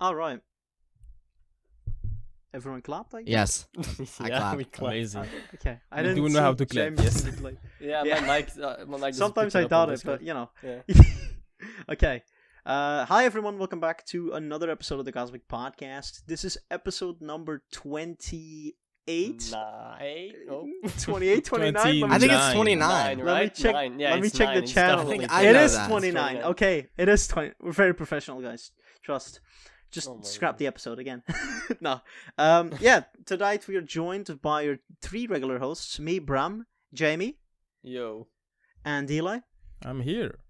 All right. Everyone clapped, I guess? Yes. I Yeah, clapped. we clapped. Amazing. Okay. I We didn't do know how to see clap, Jaimy yes. did, like- Yeah, Yeah. my mic. Sometimes I doubt it, but you know. Yeah. Okay. Hi everyone, welcome back to another episode of the Cosmik podcast. This is episode number 28. Nine. Oh. 28, 29? I think it's 29. 29. Nine, Let me right? check. Nine. Yeah, let me it's check nine. the It's channel. definitely I It know is that. 29. 29. Okay, it is 20. We're very professional, guys. Trust. Just Oh my scrap God. the episode again. No. Yeah, tonight we are joined by our three regular hosts, me, Bram, Jaimy, Yo. and Elie. I'm here.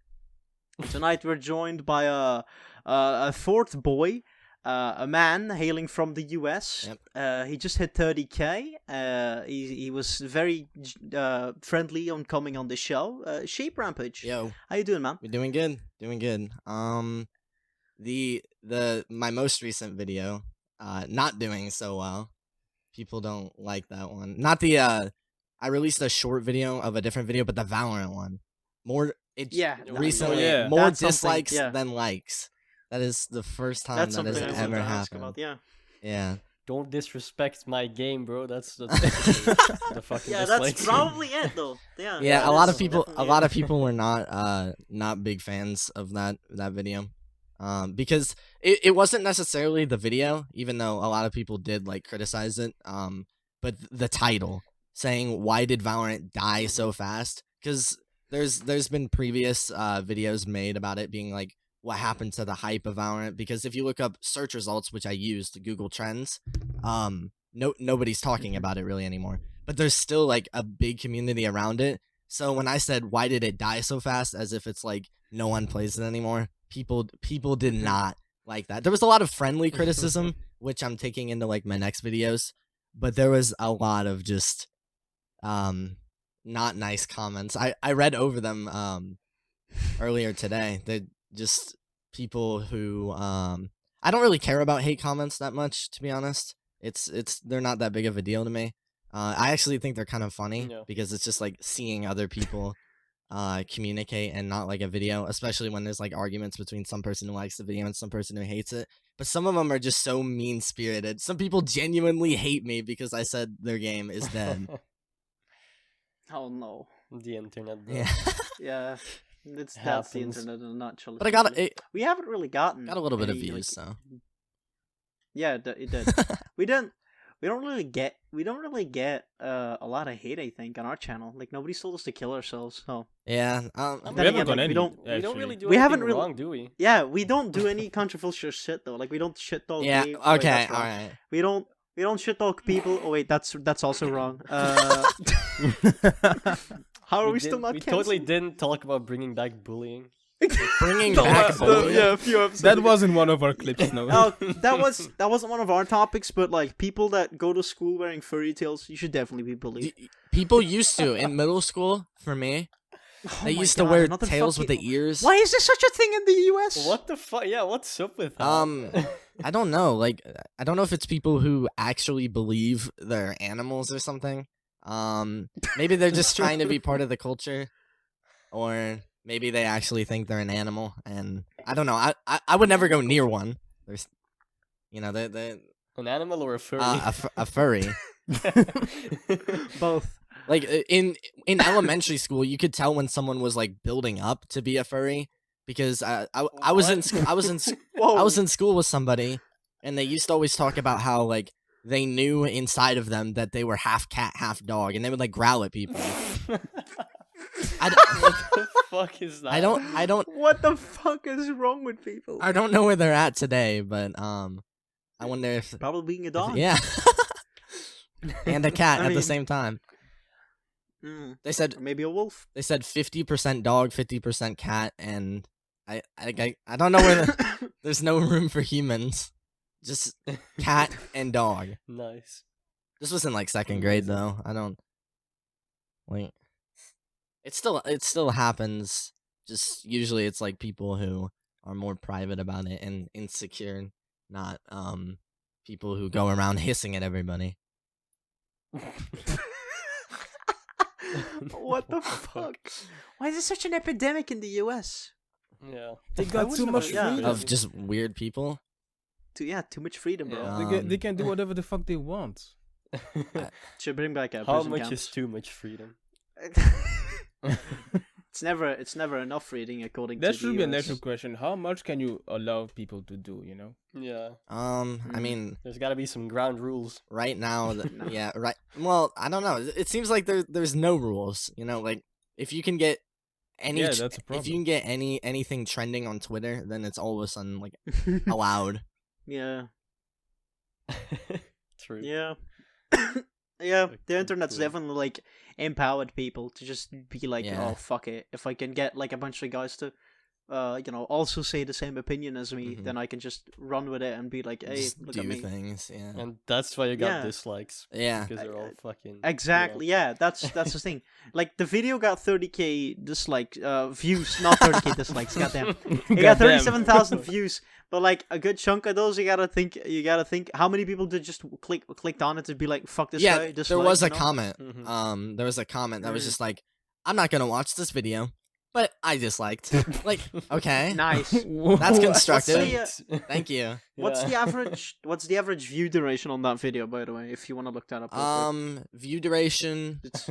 Tonight we're joined by a fourth boy, a man hailing from the US. Yep. He just hit 30k. He was very friendly on coming on the show. Sheeprampage. Yo, How you doing, man? we're doing good. Doing good. My most recent video, not doing so well. People don't like that one. Not the I released a short video of a different video, but the Valorant one. Yeah, Recently, yeah. more That's something, dislikes yeah. than likes. That is the first time That's that something has I wanted ever to ask happened. about. Yeah. Yeah. Don't disrespect my game, bro. That's the fucking Yeah, dislikes. that's probably it, though. Yeah. Yeah, that a lot is of people definitely it. were not big fans of that video. Because it wasn't necessarily the video, even though a lot of people did like criticize it. But the title saying why did Valorant die so fast? Because there's been previous videos made about it being like what happened to the hype of Valorant. Because if you look up search results, which I used Google Trends, nobody's talking about it really anymore. But there's still like a big community around it. So when I said why did it die so fast, as if it's like no one plays it anymore, people did not like that. There was a lot of friendly criticism, which I'm taking into like my next videos, but there was a lot of just not nice comments. I read over them earlier today. They're just people who I don't really care about hate comments that much, to be honest. They're not that big of a deal to me. I actually think they're kind of funny because it's just like seeing other people communicate and not like a video, especially when there's like arguments between some person who likes the video and some person who hates it. But some of them are just so mean-spirited. Some people genuinely hate me because I said their game is dead. Oh no. The internet, bro. Yeah. Yeah. That's the Happens. internet in a nutshell. But I got it. We haven't really gotten Got a little bit of any, views, like- so. Yeah, it did. we don't really get a lot of hate, I think, on our channel. Like nobody's told us to kill ourselves. So Yeah. We Then haven't again, done like, any. we don't- We don't actually. really do We anything haven't really- wrong, do we? yeah, we don't do any controversial shit though. Like we don't shit talk. Yeah. games. Wait, Okay. that's All wrong. right. We don't shit talk people. Oh wait, that's also wrong. How are we still not We canceled? totally didn't talk about bringing back bullying. Bringing No, back bullying. yeah, a few episodes. That ago. wasn't one of our clips, no. Oh, that wasn't one of our topics, but like people that go to school wearing furry tails, you should definitely be bullied. People used to in middle school. For me, Oh they my used to God, wear another tails with fucking- the ears. Why is there such a thing in the US? What the fuck? Yeah, what's up with that? I don't know. Like, I don't know if it's people who actually believe they're animals or something. Maybe they're just trying to be part of the culture, or maybe they actually think they're an animal. And I don't know. I would never go near one. There's, they're An animal or a furry? a furry. Both. Like in elementary school, you could tell when someone was like building up to be a furry because I was in What? Whoa. I was in school with somebody, and they used to always talk about how like they knew inside of them that they were half cat, half dog, and they would like growl at people. What I the fuck is that? I don't What the fuck is wrong with people? I don't know where they're at today, but I wonder if Probably being a dog. yeah, and a cat I at the mean- same time. Mm, They said or maybe a wolf. 50% dog, 50% cat, and I don't know where there's no room for humans. Just cat and dog. Nice. This was in like second grade though. I don't like it still happens. Just usually it's like people who are more private about it and insecure, not people who go around hissing at everybody. What the fuck? Why is there such an epidemic in the US? Yeah. They got too wouldn't much have- yeah. freedom. Of just weird people. too much freedom, bro. Yeah. They can do whatever the fuck they want. Should bring back How prison much camps. is too much freedom? It's never enough reading according That to should the be a US. natural question. How much can you allow people to do? You know. Yeah, I mean, there's got to be some ground rules. right now, No. yeah, right. Well, I don't know. It seems like there's no rules. You know, like if you can get any, Yeah, that's a if you can get anything trending on Twitter, then it's all of a sudden like allowed. Yeah. True. Yeah. Yeah, Like, the internet's cool. definitely like empowered people to just be like, Yeah. oh fuck it. If I can get like a bunch of guys to also say the same opinion as me, Mhm. then I can just run with it and be like, hey, Just look do at me. things. Yeah. And that's why you got Yeah. dislikes. Yeah. Because they're all fucking. Exactly, yeah, that's the thing. Like the video got 30k views, not 30k dislikes, goddamn. It got 37,000 views, but like a good chunk of those you gotta think how many people did just clicked on it to be like, fuck this Yeah. guy, There was a you know? comment. Mhm. There was a comment that was Mm. just like, I'm not gonna watch this video, but I disliked. Like, okay, Nice. that's constructive. the, Thank you. What's Yeah. the average view duration on that video, by the way, if you want to look that up? real quick? View duration. It's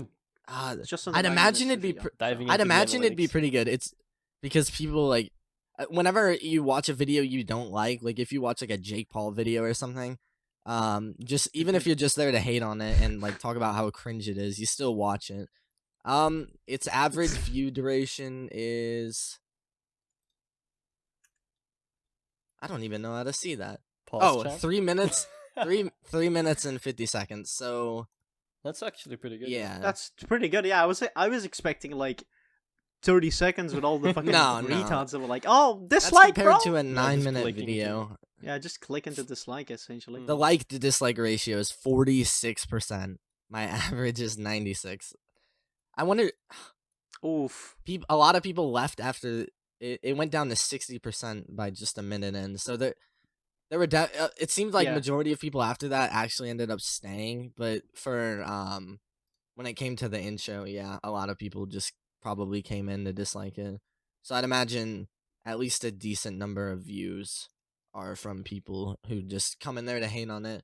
just I'd imagine it'd be. Diving I'd into the imagine it'd be analytics. pretty good. It's because people like whenever you watch a video you don't like if you watch like a Jake Paul video or something, just even if you're just there to hate on it and like talk about how cringe it is, you still watch it. Its average view duration is. I don't even know how to see that. Pause Oh, chat. 3 minutes. 3 minutes and 50 seconds. So That's actually pretty good. yeah, That's pretty good. Yeah, I was expecting like 30 seconds with all the fucking No, no. retards that were like, oh, that's dislike, compared bro. to a just 9-minute clicking video. Yeah, just click into dislike essentially. Mm. The like to dislike ratio is 46%. My average is 96. I wonder. Oof. A lot of people left after it went down to 60% by just a minute in. So there were. It seemed like Yeah. majority of people after that actually ended up staying. But for when it came to the intro, yeah, a lot of people just probably came in to dislike it. So I'd imagine at least a decent number of views are from people who just come in there to hate on it.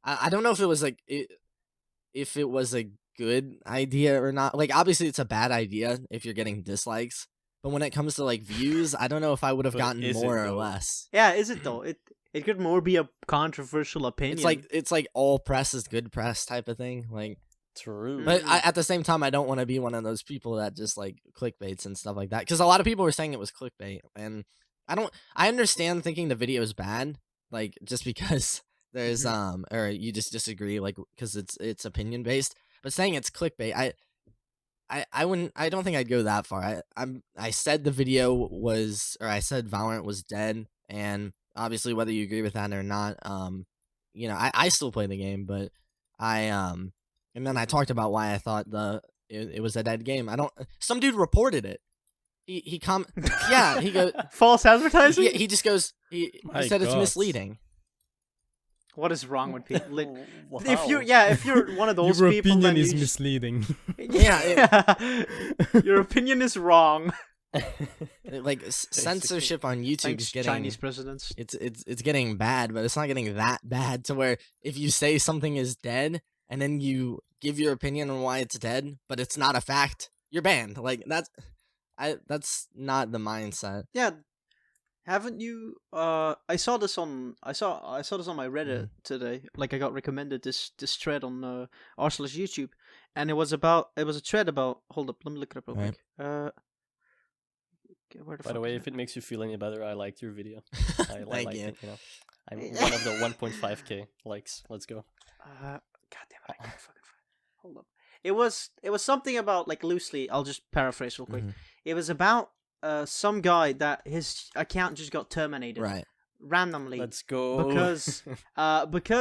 I don't know if it was like if it was a good idea or not. Like obviously it's a bad idea if you're getting dislikes, but when it comes to like views, I don't know if I would have But gotten is it, more or though? less. Yeah, is it though? It could more be a controversial opinion. It's like all press is good press type of thing. Like, True. but at the same time, I don't want to be one of those people that just like clickbaits and stuff like that. Because a lot of people were saying it was clickbait, and I understand thinking the video is bad, like just because there's or you just disagree, like because it's opinion based. But saying it's clickbait, I don't think I'd go that far. I said the video was, or I said Valorant was dead, and obviously whether you agree with that or not, I still play the game, but and then I talked about why I thought it was a dead game. Some dude reported it. He yeah, he goes false advertising. he just goes he My said it's God. misleading. What is wrong with people? Wow. If you're one of those Your people, opinion then is you misleading. your opinion is wrong. Like censorship on YouTube Thanks, is getting Chinese presidents. it's getting bad, but it's not getting that bad to where if you say something is dead and then you give your opinion on why it's dead, but it's not a fact, you're banned. Like that's not the mindset. Yeah, haven't you? I saw this on my Reddit today. Like I got recommended this thread on Arsenal's YouTube, and it was a thread about. Hold up, let me look it up real Right. quick. Where the By fuck the way, is if it makes you feel any better, I liked your video. I Thank liked you. it, I'm one of the 1.5k likes. Let's go. God damn it! I can't fucking find. Hold up. It was something about like loosely. I'll just paraphrase real quick. Mhm. It was about some guy that his account just got terminated Right. randomly. Let's go. Because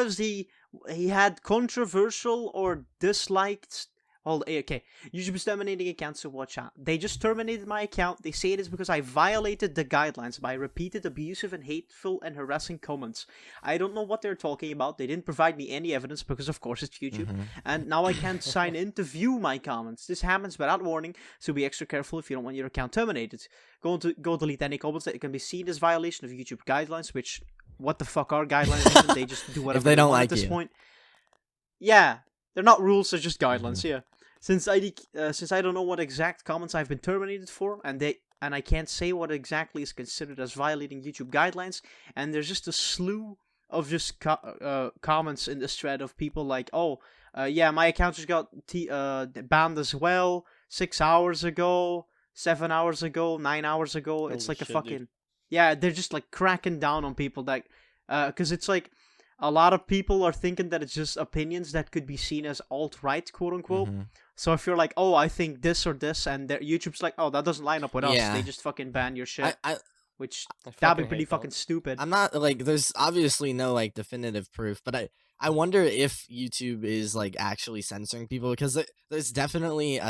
he had controversial or disliked. Okay, YouTube is terminating accounts, so watch out. They just terminated my account. They say it is because I violated the guidelines by repeated abusive and hateful and harassing comments. I don't know what they're talking about. They didn't provide me any evidence because, of course, it's YouTube. Mhm. And now I can't sign in to view my comments. This happens without warning, so be extra careful if you don't want your account terminated. Go delete any comments that can be seen as violation of YouTube guidelines, which what the fuck are guidelines even. They just do whatever they don't want like at this you. point. Yeah, they're not rules, they're just guidelines. Yeah, since I don't know what exact comments I've been terminated for, and I can't say what exactly is considered as violating YouTube guidelines, and there's just a slew of just comments in this thread of people like, oh, yeah, my account just got banned as well 6 hours ago, 7 hours ago, 9 hours ago. It's Holy like a shit, fucking dude. yeah. They're just like cracking down on people that because it's like a lot of people are thinking that it's just opinions that could be seen as alt-right, quote unquote. Mhm. So if you're like, oh, I think this or this, and YouTube's like, oh, that doesn't line up with us, Yeah. they just fucking ban your shit. I Which I that'd be fucking pretty hate that. fucking stupid. I'm not like there's obviously no like definitive proof, but I wonder if YouTube is like actually censoring people because there's definitely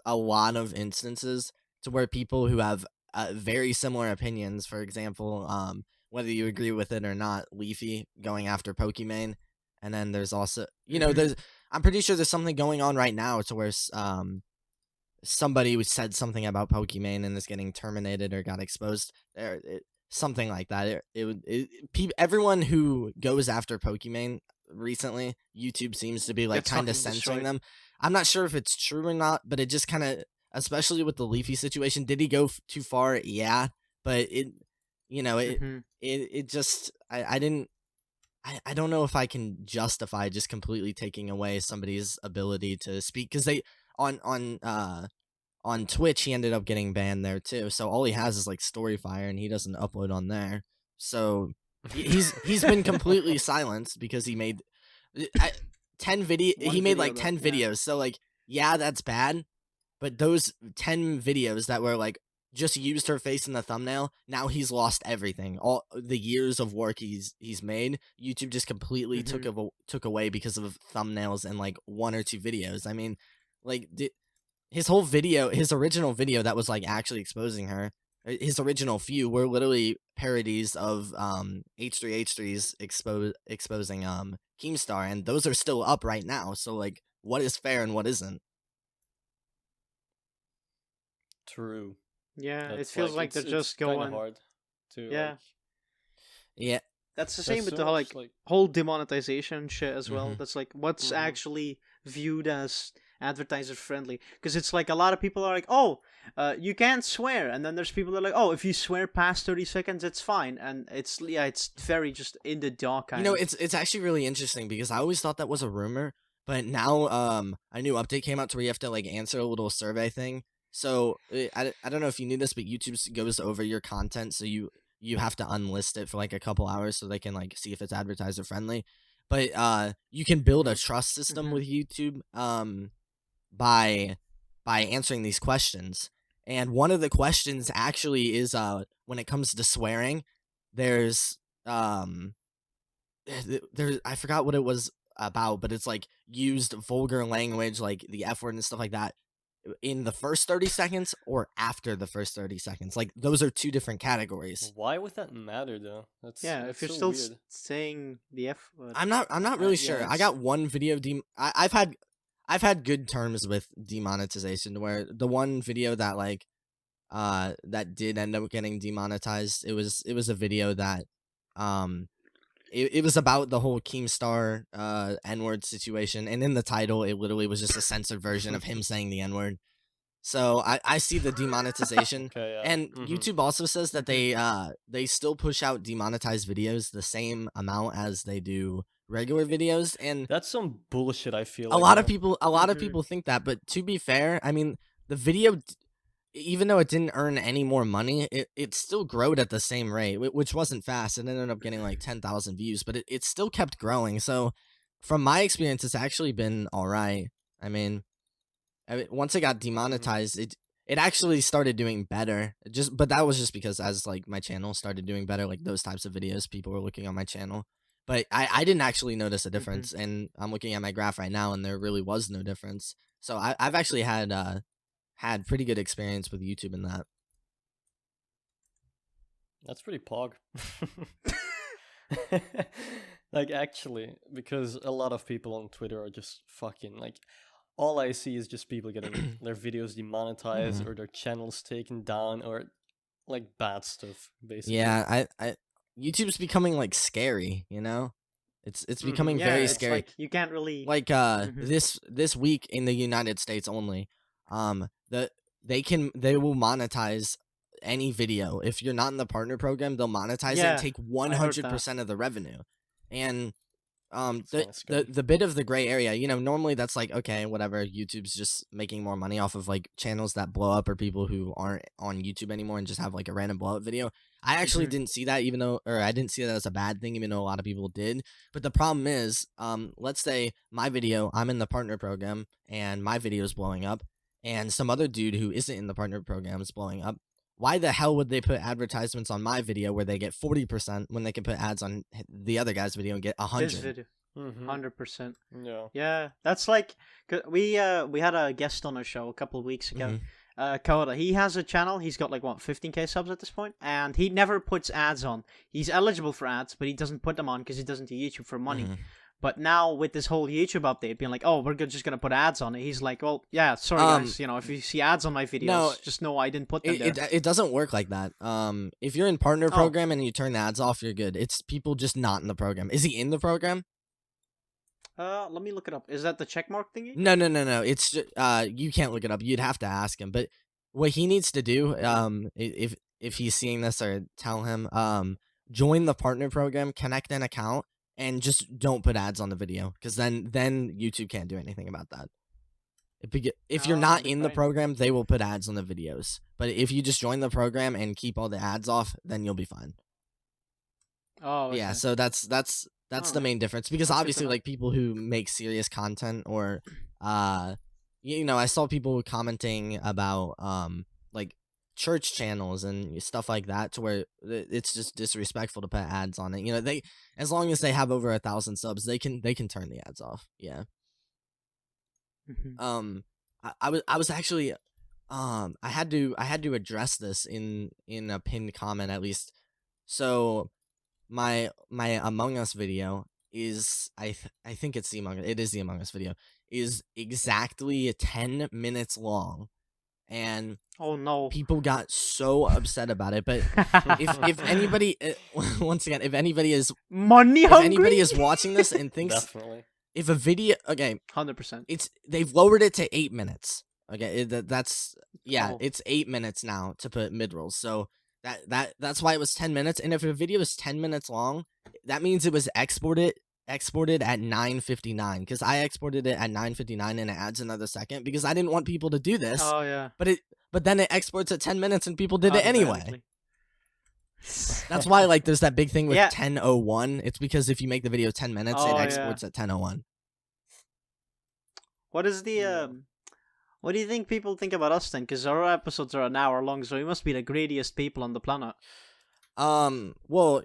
a lot of instances to where people who have very similar opinions, for example, whether you agree with it or not, Leafy going after Pokimane, and then there's also there's I'm pretty sure there's something going on right now to where somebody who said something about Pokimane and is getting terminated or got exposed, something like that. Everyone who goes after Pokimane recently, YouTube seems to be like Gets kind of fucking censoring destroyed. them. I'm not sure if it's true or not, but it just kind of, especially with the Leafy situation, did he go too far? Yeah, but it just I didn't. I don't know if I can justify just completely taking away somebody's ability to speak because they on Twitch he ended up getting banned there too. So all he has is like Storyfire and he doesn't upload on there. So he's been completely silenced because he made 10 video. He made like 10 videos. So like yeah, that's bad. But those 10 videos that were like just used her face in the thumbnail, now he's lost everything. All the years of work he's made, YouTube just completely took away because of thumbnails and like 1 or 2 videos. I mean, like his whole video, his original video that was like actually exposing her, his original few were literally parodies of H3H3's exposing Keemstar, and those are still up right now. So like, what is fair and what isn't? True. Yeah, it That's feels like they're just kind of going. hard to Yeah. Yeah. That's the there's same with so the much, whole demonetization shit as well. Mhm. That's like what's Mhm. actually viewed as advertiser friendly. Because it's like a lot of people are like, oh, you can't swear, and then there's people that are like, oh, if you swear past 30 seconds, it's fine, and it's very just in the dark kind of. It's actually really interesting because I always thought that was a rumor, but now a new update came out to where you have to like answer a little survey thing. So I don't know if you knew this, but YouTube goes over your content, so you have to unlist it for like a couple hours so they can like see if it's advertiser friendly. But you can build a trust system with YouTube by answering these questions. And one of the questions actually is when it comes to swearing, there's I forgot what it was about, but it's like used vulgar language like the F word and stuff like that in the first 30 seconds or after the first 30 seconds. Like those are 2 different categories. Why would that matter though? That's if you're so still weird. saying the F word. I'm not really yeah, sure. I it's- got one video I've had good terms with demonetization where the one video that like that did end up getting demonetized, it was a video that it was about the whole Keemstar N-word situation, and in the title it literally was just a censored version of him saying the N-word. So I see the demonetization. Okay, yeah. And YouTube also says that they still push out demonetized videos the same amount as they do regular videos, and That's some bullshit. I feel a like, lot though. of people think that, but to be fair, I mean, the video, even though it didn't earn any more money, it still growed at the same rate, which wasn't fast. It ended up getting like 10,000 views, but it still kept growing. So from my experience, it's actually been all right. I mean, once it got demonetized, it actually started doing better. But that was just because as like my channel started doing better, like those types of videos, people were looking on my channel. But I didn't actually notice a difference, and I'm looking at my graph right now, and there really was no difference. So I've actually had pretty good experience with YouTube in that. That's pretty pog. Like, actually, because a lot of people on Twitter are just fucking like, all I see is just people getting their videos demonetized or their channels taken down or like bad stuff, basically. Yeah, YouTube's becoming like scary, you know? It's becoming Yeah, very it's scary. like you can't really. Like Mhm. this week in the United States only, they will monetize any video. If you're not in the partner program, they'll monetize it and Yeah, take I heard that. 100% of the revenue. And It's kinda scary. the bit of the gray area, you know, normally that's like, okay, whatever, YouTube's just making more money off of like channels that blow up or people who aren't on YouTube anymore and just have like a random blow up video. I actually Mhm. didn't see that, I didn't see that as a bad thing, even though a lot of people did. But the problem is, let's say my video, I'm in the partner program and my video is blowing up, and some other dude who isn't in the partner program is blowing up. Why the hell would they put advertisements on my video where they get 40% when they can put ads on the other guy's video and get This 100? video, Mhm. 100%. Yeah. Yeah, that's like we had a guest on our show a couple of weeks ago. Mhm. Coda, he has a channel. He's got like what 15K subs at this point, and he never puts ads on. He's eligible for ads, but he doesn't put them on because he doesn't do YouTube for money. Mhm. But now with this whole YouTube update being like, oh, just gonna put ads on it, he's like, well, yeah, sorry guys, you know, if you see ads on my videos, no, just know I didn't put them there. It doesn't work like that. If you're in partner Oh. program and you turn the ads off, you're good. It's people just not in the program. Is he in the program? Let me look it up. Is that the checkmark thingy? No. It's just, you can't look it up. You'd have to ask him. But what he needs to do, if he's seeing this, or tell him, join the partner program, connect an account, and just don't put ads on the video, because then YouTube can't do anything about that. If you're Oh, not that'd be in the fine. program, they will put ads on the videos. But if you just join the program and keep all the ads off, then you'll be fine. Oh, okay. Yeah, so that's the Oh. main difference, because That's good to obviously know. like people who make serious content, or you know, I saw people commenting about like church channels and stuff like that, to where it's just disrespectful to put ads on it. You know, they, as long as they have over 1,000 subs, they can turn the ads off. Yeah. Mhm. I was actually I had to address this in a pinned comment, at least. So my Among Us video is, I think it's the Among Us video, is exactly 10 minutes long, and Oh no. people got so upset about it. But if anybody once again, if anybody is Money hungry, watching this and thinks, Definitely. if a video, okay, 100%. they've lowered it to 8 minutes. Okay, that's Oh. it's 8 minutes now to put mid rolls. So that's why it was 10 minutes. And if a video is 10 minutes long, that means it was exported at 9:59, because I exported it at 9:59 and it adds another second, because I didn't want people to do this. Oh yeah. But then it exports at 10 minutes and people did it anyway. Automatically. That's why, like, there's that big thing with Yeah. 10:01. It's because if you make the video 10 minutes, Oh, it yeah. exports at 10:01. What is the Yeah. What do you think people think about us then? Because our episodes are an hour long, so we must be the greediest people on the planet. Well,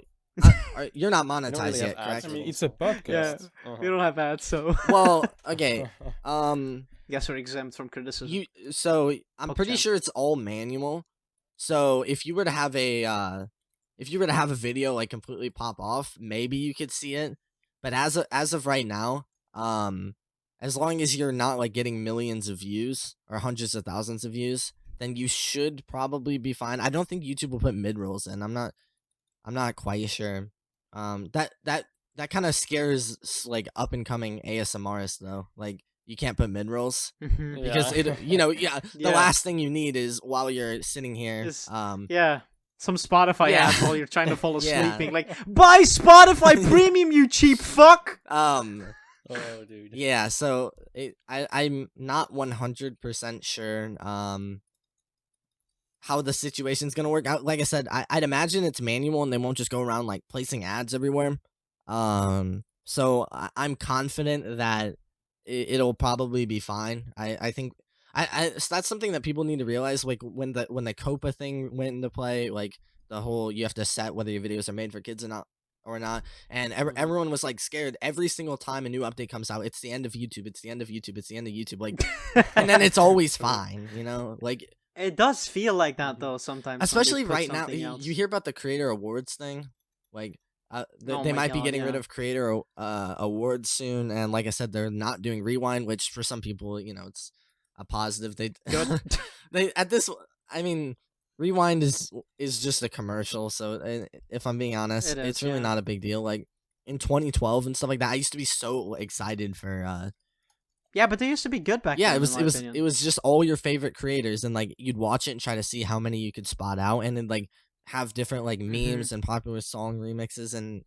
you're not monetized really yet, have correct? ads. I mean, it's a podcast. Uh-huh. We don't have ads, so Well, okay. guess we're exempt from criticism. I'm Fuck pretty them. sure it's all manual. So if you were to have a video like completely pop off, maybe you could see it. But as of right now, as long as you're not like getting millions of views or hundreds of thousands of views, then you should probably be fine. I don't think YouTube will put mid rolls in. I'm not quite sure. That kind of scares like up and coming ASMRists though. Like, you can't put mid rolls, Mhm. because Yeah. the Yeah. last thing you need is, while you're sitting here, Is- Yeah. Some Spotify Yeah. ads while you're trying to fall asleep, Yeah. being like, buy Spotify Premium, you cheap fuck! Oh, dude. yeah, so I'm not 100% sure how the situation's gonna work out. Like I said, I'd imagine it's manual and they won't just go around like placing ads everywhere. So I'm confident that it'll probably be fine. I think so that's something that people need to realize. Like, when the COPA thing went into play, like the whole, you have to set whether your videos are made for kids or not, and everyone was like scared. Every single time a new update comes out, it's the end of YouTube. It's the end of YouTube. It's the end of YouTube. Like, and then it's always fine. You know, like, It does feel like that though sometimes. when they especially put right now, something else. you hear about the creator awards thing, like. Oh They my might be God, getting yeah. rid of creator awards soon, and like I said, they're not doing rewind, which for some people, you know, it's a positive. They Good. they at this. I mean, Rewind is just a commercial, so if I'm being honest, It is, it's really yeah. not a big deal. Like in 2012 and stuff like that, I used to be so excited for Yeah, but they used to be good back yeah, then, it in my was opinion. it was just all your favorite creators, and like you'd watch it and try to see how many you could spot out, and then like have different like memes and popular song remixes, and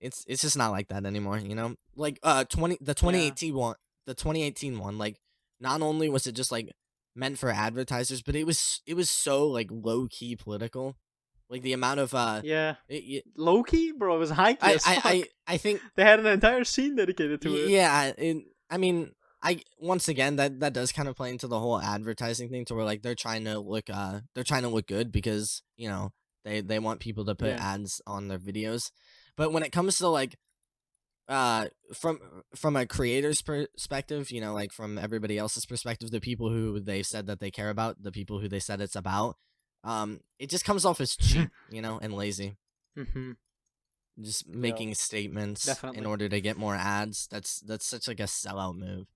it's just not like that anymore, you know? Like 2018 one, the 2018 one, like not only was it just like meant for advertisers, but it was so like low key political. Like the amount of Yeah. it, Low key, bro, it was high key as fuck. I think They had an entire scene dedicated to it. yeah, I mean, once again that does kind of play into the whole advertising thing, to where like they're trying to look good because, you know, they want people to put Yeah. ads on their videos. But when it comes to like from a creator's perspective, you know, like from everybody else's perspective, the people who they said that they care about, the people who they said it's about, it just comes off as cheap, you know, and lazy. Mm-hmm. Just making statements Definitely. in order to get more ads. That's such like a sellout move.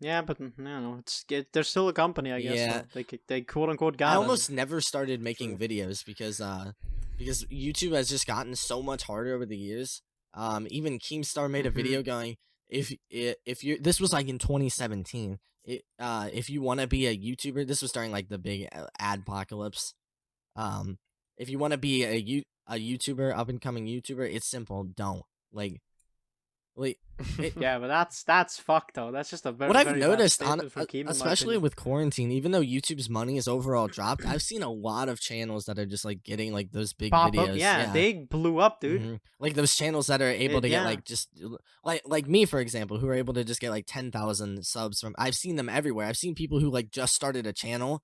Yeah, but no, they're still a company, I guess. Yeah. So they quote unquote got I us. almost never started making True. videos because YouTube has just gotten so much harder over the years. Even Keemstar made a video going, if you this was like in 2017. If you want to be a YouTuber, this was during like the big ad apocalypse. If you want to be a YouTuber, up and coming YouTuber, it's simple. Don't like. Yeah, but that's fucked though. That's just a very What I've very bad noticed, statement from Keem, in my especially opinion. with quarantine, even though YouTube's money is overall dropped, I've seen a lot of channels that are just like getting like those big Pop videos. up, yeah, they blew up, dude. Mhm. Like those channels that are able to get Yeah. like just like me, for example, who are able to just get like 10,000 subs from. I've seen them everywhere. I've seen people who like just started a channel,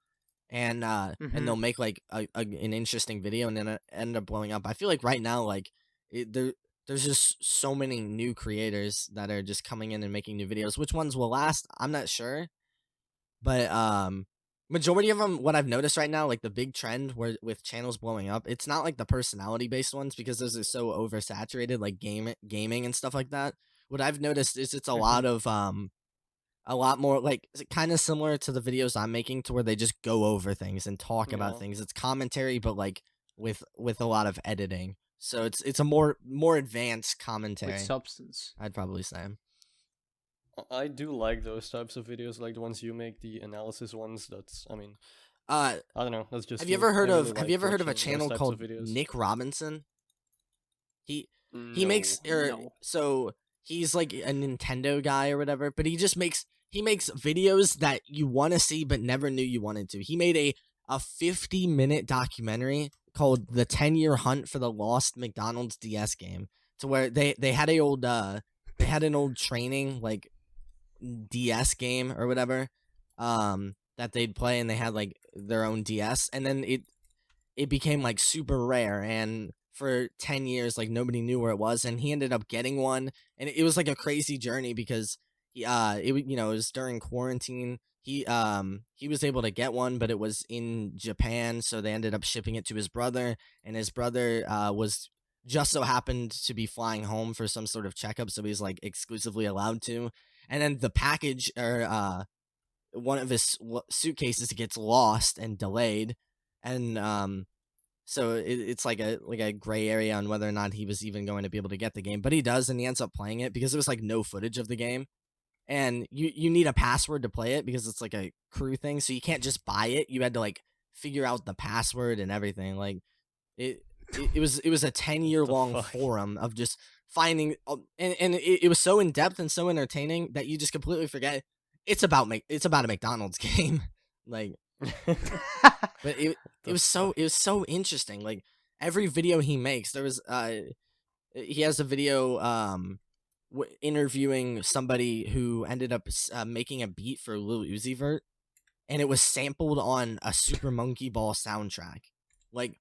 and they'll make like an interesting video and then it end up blowing up. I feel like right now, like there's just so many new creators that are just coming in and making new videos. Which ones will last, I'm not sure, but majority of them, what I've noticed right now, like the big trend with channels blowing up, it's not like the personality based ones, because those are so oversaturated, like gaming and stuff like that. What I've noticed is it's a lot of a lot more like kind of similar to the videos I'm making, to where they just go over things and talk about Yeah. things. It's commentary, but like with a lot of editing. So it's a more advanced commentary, With substance. I'd probably say. I do like those types of videos, like the ones you make, the analysis ones. That's, I mean, I don't know. That's just. have you me. ever heard I of really have you like ever heard of a watching those channel types called of videos. Nick Robinson? He No. makes No. so he's like a Nintendo guy or whatever, but he makes videos that you want to see but never knew you wanted to. He made a 50-minute documentary called The 10-Year Hunt for the Lost McDonald's DS Game, to where they had an old training like DS game or whatever that they'd play, and they had like their own DS, and then it became like super rare, and for 10 years like nobody knew where it was, and he ended up getting one, and it was like a crazy journey because he it was during quarantine. He was able to get one, but it was in Japan, so they ended up shipping it to his brother, and his brother was just so happened to be flying home for some sort of checkup, so he's like exclusively allowed to. And then the package, or one of his suitcases, gets lost and delayed, and so it's like a gray area on whether or not he was even going to be able to get the game, but he does, and he ends up playing it because there was like no footage of the game. And you need a password to play it because it's like a crew thing, so you can't just buy it. You had to like figure out the password and everything. Like it was a 10-year long fuck? forum of just finding, and it was so in depth and so entertaining that you just completely forget it's about a McDonald's game. Like, but it was so interesting. Like every video he makes, there was he has a video interviewing somebody who ended up making a beat for Lil Uzi Vert, and it was sampled on a Super Monkey Ball soundtrack. Like,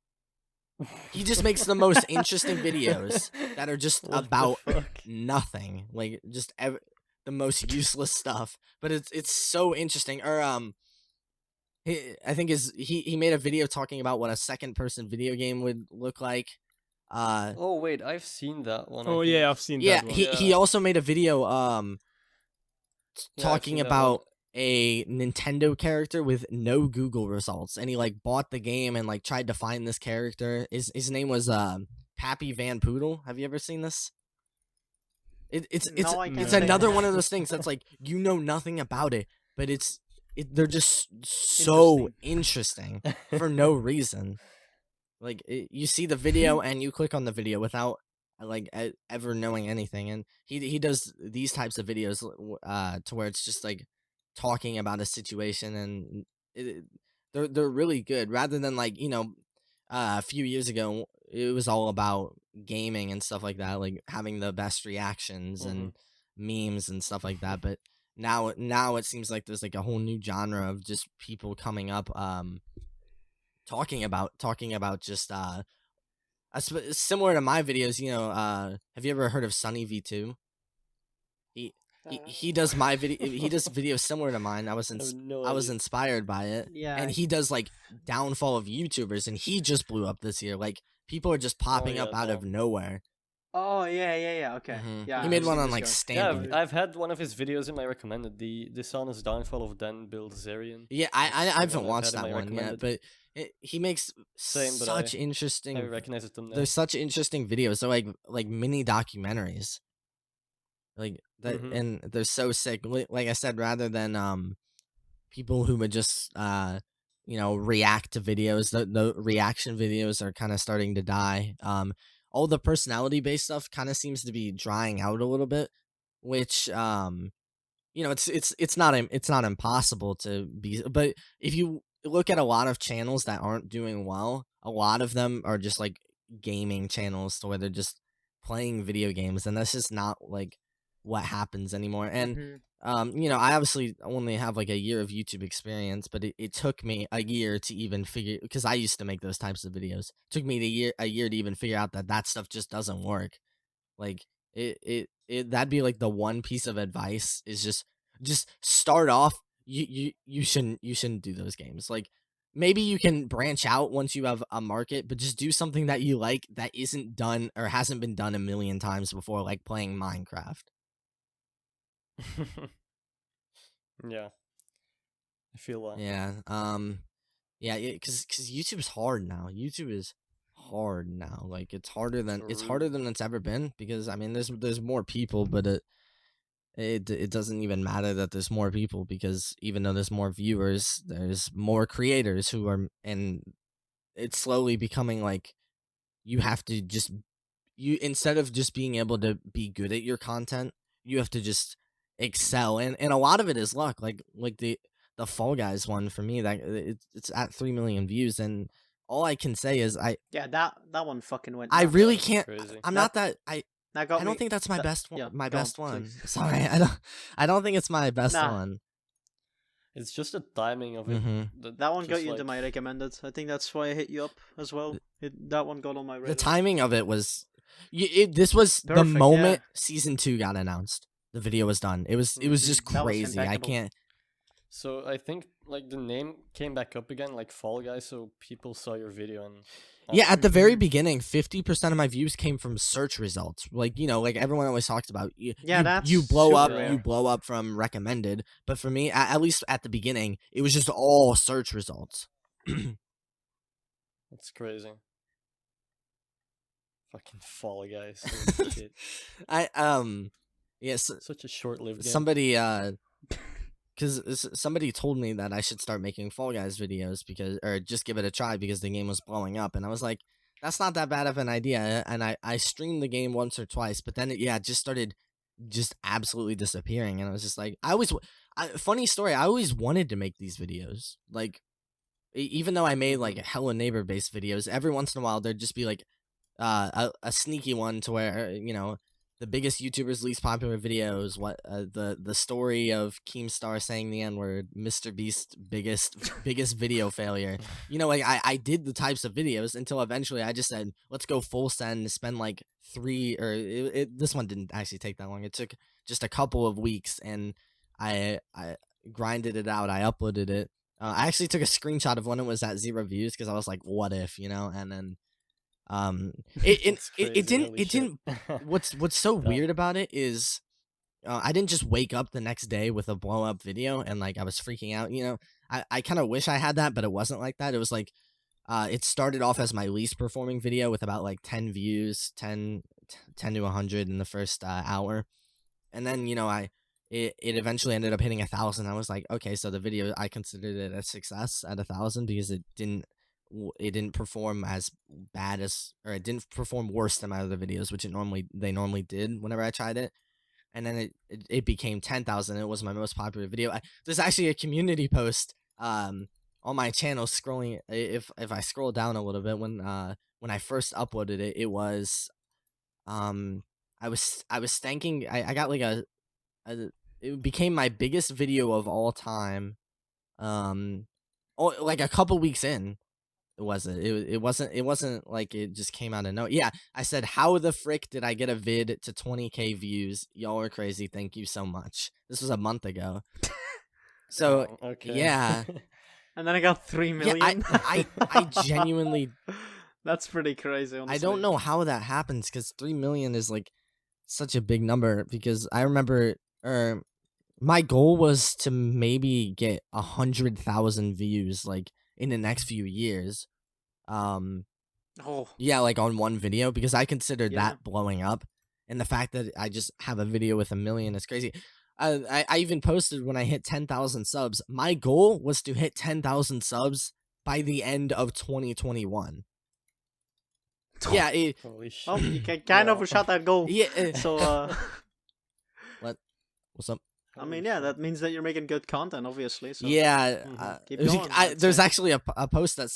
he just makes the most interesting videos that are just What the about fuck? nothing, like just the most useless stuff. But it's so interesting. Or I think he made a video talking about what a second person video game would look like. Oh wait, I've seen that one. I Oh think. yeah, I've seen Yeah, that one. he also made a video Yeah, I've talking seen that about a Nintendo character with no Google results, and he like bought the game and like tried to find this character. His name was Pappy Van Poodle. Have you ever seen this? It's No, I can't it's say I another one have. of those things that's like you know nothing about it, but they're just so interesting for no reason. Like you see the video and you click on the video without like ever knowing anything, and he does these types of videos to where it's just like talking about a situation, and they're really good rather than like a few years ago it was all about gaming and stuff like that, like having the best reactions and memes and stuff like that. But now it seems like there's like a whole new genre of just people coming up talking about just similar to my videos. Have you ever heard of Sunny V2? He does my video. He does videos similar to mine. I was inspired by it. Yeah. And he does like downfall of YouTubers, and he just blew up this year. Like people are just popping up out of nowhere. Oh yeah. Okay. Yeah. He made one on like guy. standard. Yeah, I've had one of his videos in my recommended. The dishonest downfall of Dan Bilzerian. Yeah, I haven't I've watched had that in my one yet, recommended. but he makes Same, but such I interesting. recognize it thumbnail. There's such interesting videos. They're like mini documentaries. Like that, and they're so sick. Like I said, rather than people who would just react to videos, the reaction videos are kind of starting to die. All the personality based stuff kind of seems to be drying out a little bit, which it's not impossible to be, but if you look at a lot of channels that aren't doing well, a lot of them are just like gaming channels to where they're just playing video games, and that's just not like what happens anymore. And I obviously only have like a year of YouTube experience, but it took me a year to even figure, because I used to make those types of videos. It took me a year to even figure out that stuff just doesn't work. Like that'd be like the one piece of advice is just start off. You shouldn't do those games. Like maybe you can branch out once you have a market, but just do something that you like that isn't done or hasn't been done a million times before, like playing Minecraft. Yeah, I feel that. Yeah. Because YouTube's hard now. YouTube is hard now. Like it's harder than it's ever been, because I mean there's more people, but it doesn't even matter that there's more people, because even though there's more viewers, there's more creators who are, and it's slowly becoming like you have to just instead of just being able to be good at your content, you have to just excel, and a lot of it is luck. Like the Fall Guys one for me, that it's at 3 million views, and all I can say is that one fucking went. I nuts. really can't. Crazy. I'm not that I That don't think that's my best one. yeah, My go on, best one. please. Sorry, I don't think it's my best Nah. one. It's just the timing of it. That one got just you into like- my recommended. I think that's why I hit you up as well. That one got on my The radar. timing of it was. This was the Perfect, moment yeah. season 2 got announced. The video was done. It was just That was crazy. I impeccable. can't. So I think like the name came back up again, like Fall Guys, so people saw your video and. Yeah, at the very beginning, 50% of my views came from search results. Like like everyone always talks about. That's you blow super up. rare. You blow up from recommended. But for me, at least at the beginning, it was just all search results. It's crazy. Fucking Fall Guys. so shit. Yes. Such a short-lived game. Somebody because somebody told me that I should start making Fall Guys videos or just give it a try because the game was blowing up, and I was like, that's not that bad of an idea. And I streamed the game once or twice, but then it just started just absolutely disappearing, and I was just like, funny story, I always wanted to make these videos. Like even though I made like Hello Neighbor based videos, every once in a while there'd just be like a sneaky one to where the biggest YouTuber's least popular videos, the story of Keemstar saying the N-word, Mr. Beast's biggest video failure. Like I did the types of videos until eventually I just said, let's go full send, spend like 3 or this one didn't actually take that long. It took just a couple of weeks, and I grinded it out. I uploaded it. I actually took a screenshot of when it was at 0 views because I was like, what if, and then it It's crazy, didn't holy it shit. didn't what's so weird about it is I didn't just wake up the next day with a blow up video and like I was freaking out. You know, I kind of wish I had that, but it wasn't like that. It was like it started off as my least performing video with about like 10 views, 10 to 100 in the first hour, and then it eventually ended up hitting 1,000. I was like, okay, so the video, I considered it a success at 1,000 because it didn't perform as bad as, or it didn't perform worse than my other videos, which they normally did whenever I tried it. And then it became 10,000. It was my most popular video. There's actually a community post on my channel. Scrolling, if I scroll down a little bit, when I first uploaded it, it was I was thanking, I got like it became my biggest video of all time. Like a couple weeks in. It wasn't like it just came out of nowhere. Yeah, I said, how the frick did I get a vid to 20k views? Y'all are crazy. Thank you so much. This was a month ago. So Okay. yeah. And then I got 3 million. Yeah, I genuinely. That's pretty crazy. Honestly. I don't know how that happens because 3 million is like such a big number. Because I remember, my goal was to maybe get 100,000 views like in the next few years. Yeah, like on one video, because I considered that blowing up, and the fact that I just have a video with 1 million is crazy. I even posted when I hit 10,000 subs. My goal was to hit 10,000 subs by the end of 2021. Yeah. Holy shit. Oh, you kind of overshot that goal. Yeah. So What's up? I mean, yeah, that means that you're making good content, obviously. So. Yeah. Keep going, there's actually a post that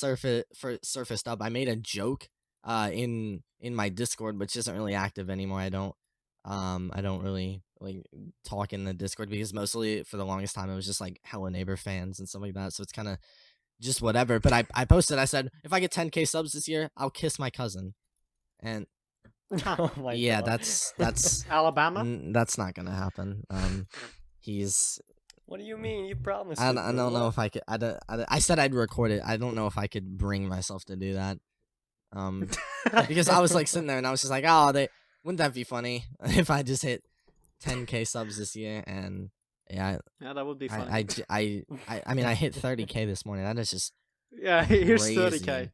surfaced up. I made a joke in my Discord, which isn't really active anymore. I don't really like talk in the Discord because mostly for the longest time it was just like Hello Neighbor fans and stuff like that. So it's kind of just whatever. But I posted, I said, if I get 10k subs this year, I'll kiss my cousin. And Oh my yeah, God. that's Alabama. That's not gonna happen. He's. What do you mean? You promised. I it, don't bro. know if I could. I said I'd record it. I don't know if I could bring myself to do that. Because I was like sitting there and I was just like, oh, wouldn't that be funny if I just hit 10k subs this year? And yeah, that would be funny. I mean, I hit 30k this morning. That is just here's crazy. 30k.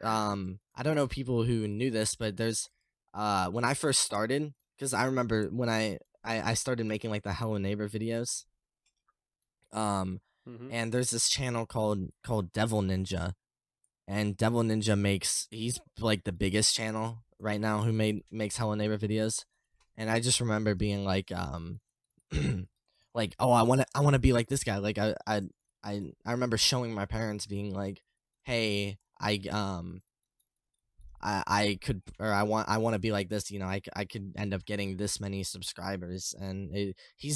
I don't know people who knew this, but there's when I first started, because I remember when I started making like the Hello Neighbor videos. And there's this channel called Devil Ninja, and Devil Ninja he's like the biggest channel right now who makes Hello Neighbor videos. And I just remember being like like, oh, I want to be like this guy. Like I remember showing my parents, being like, hey, I want to be like this, I could end up getting this many subscribers. And he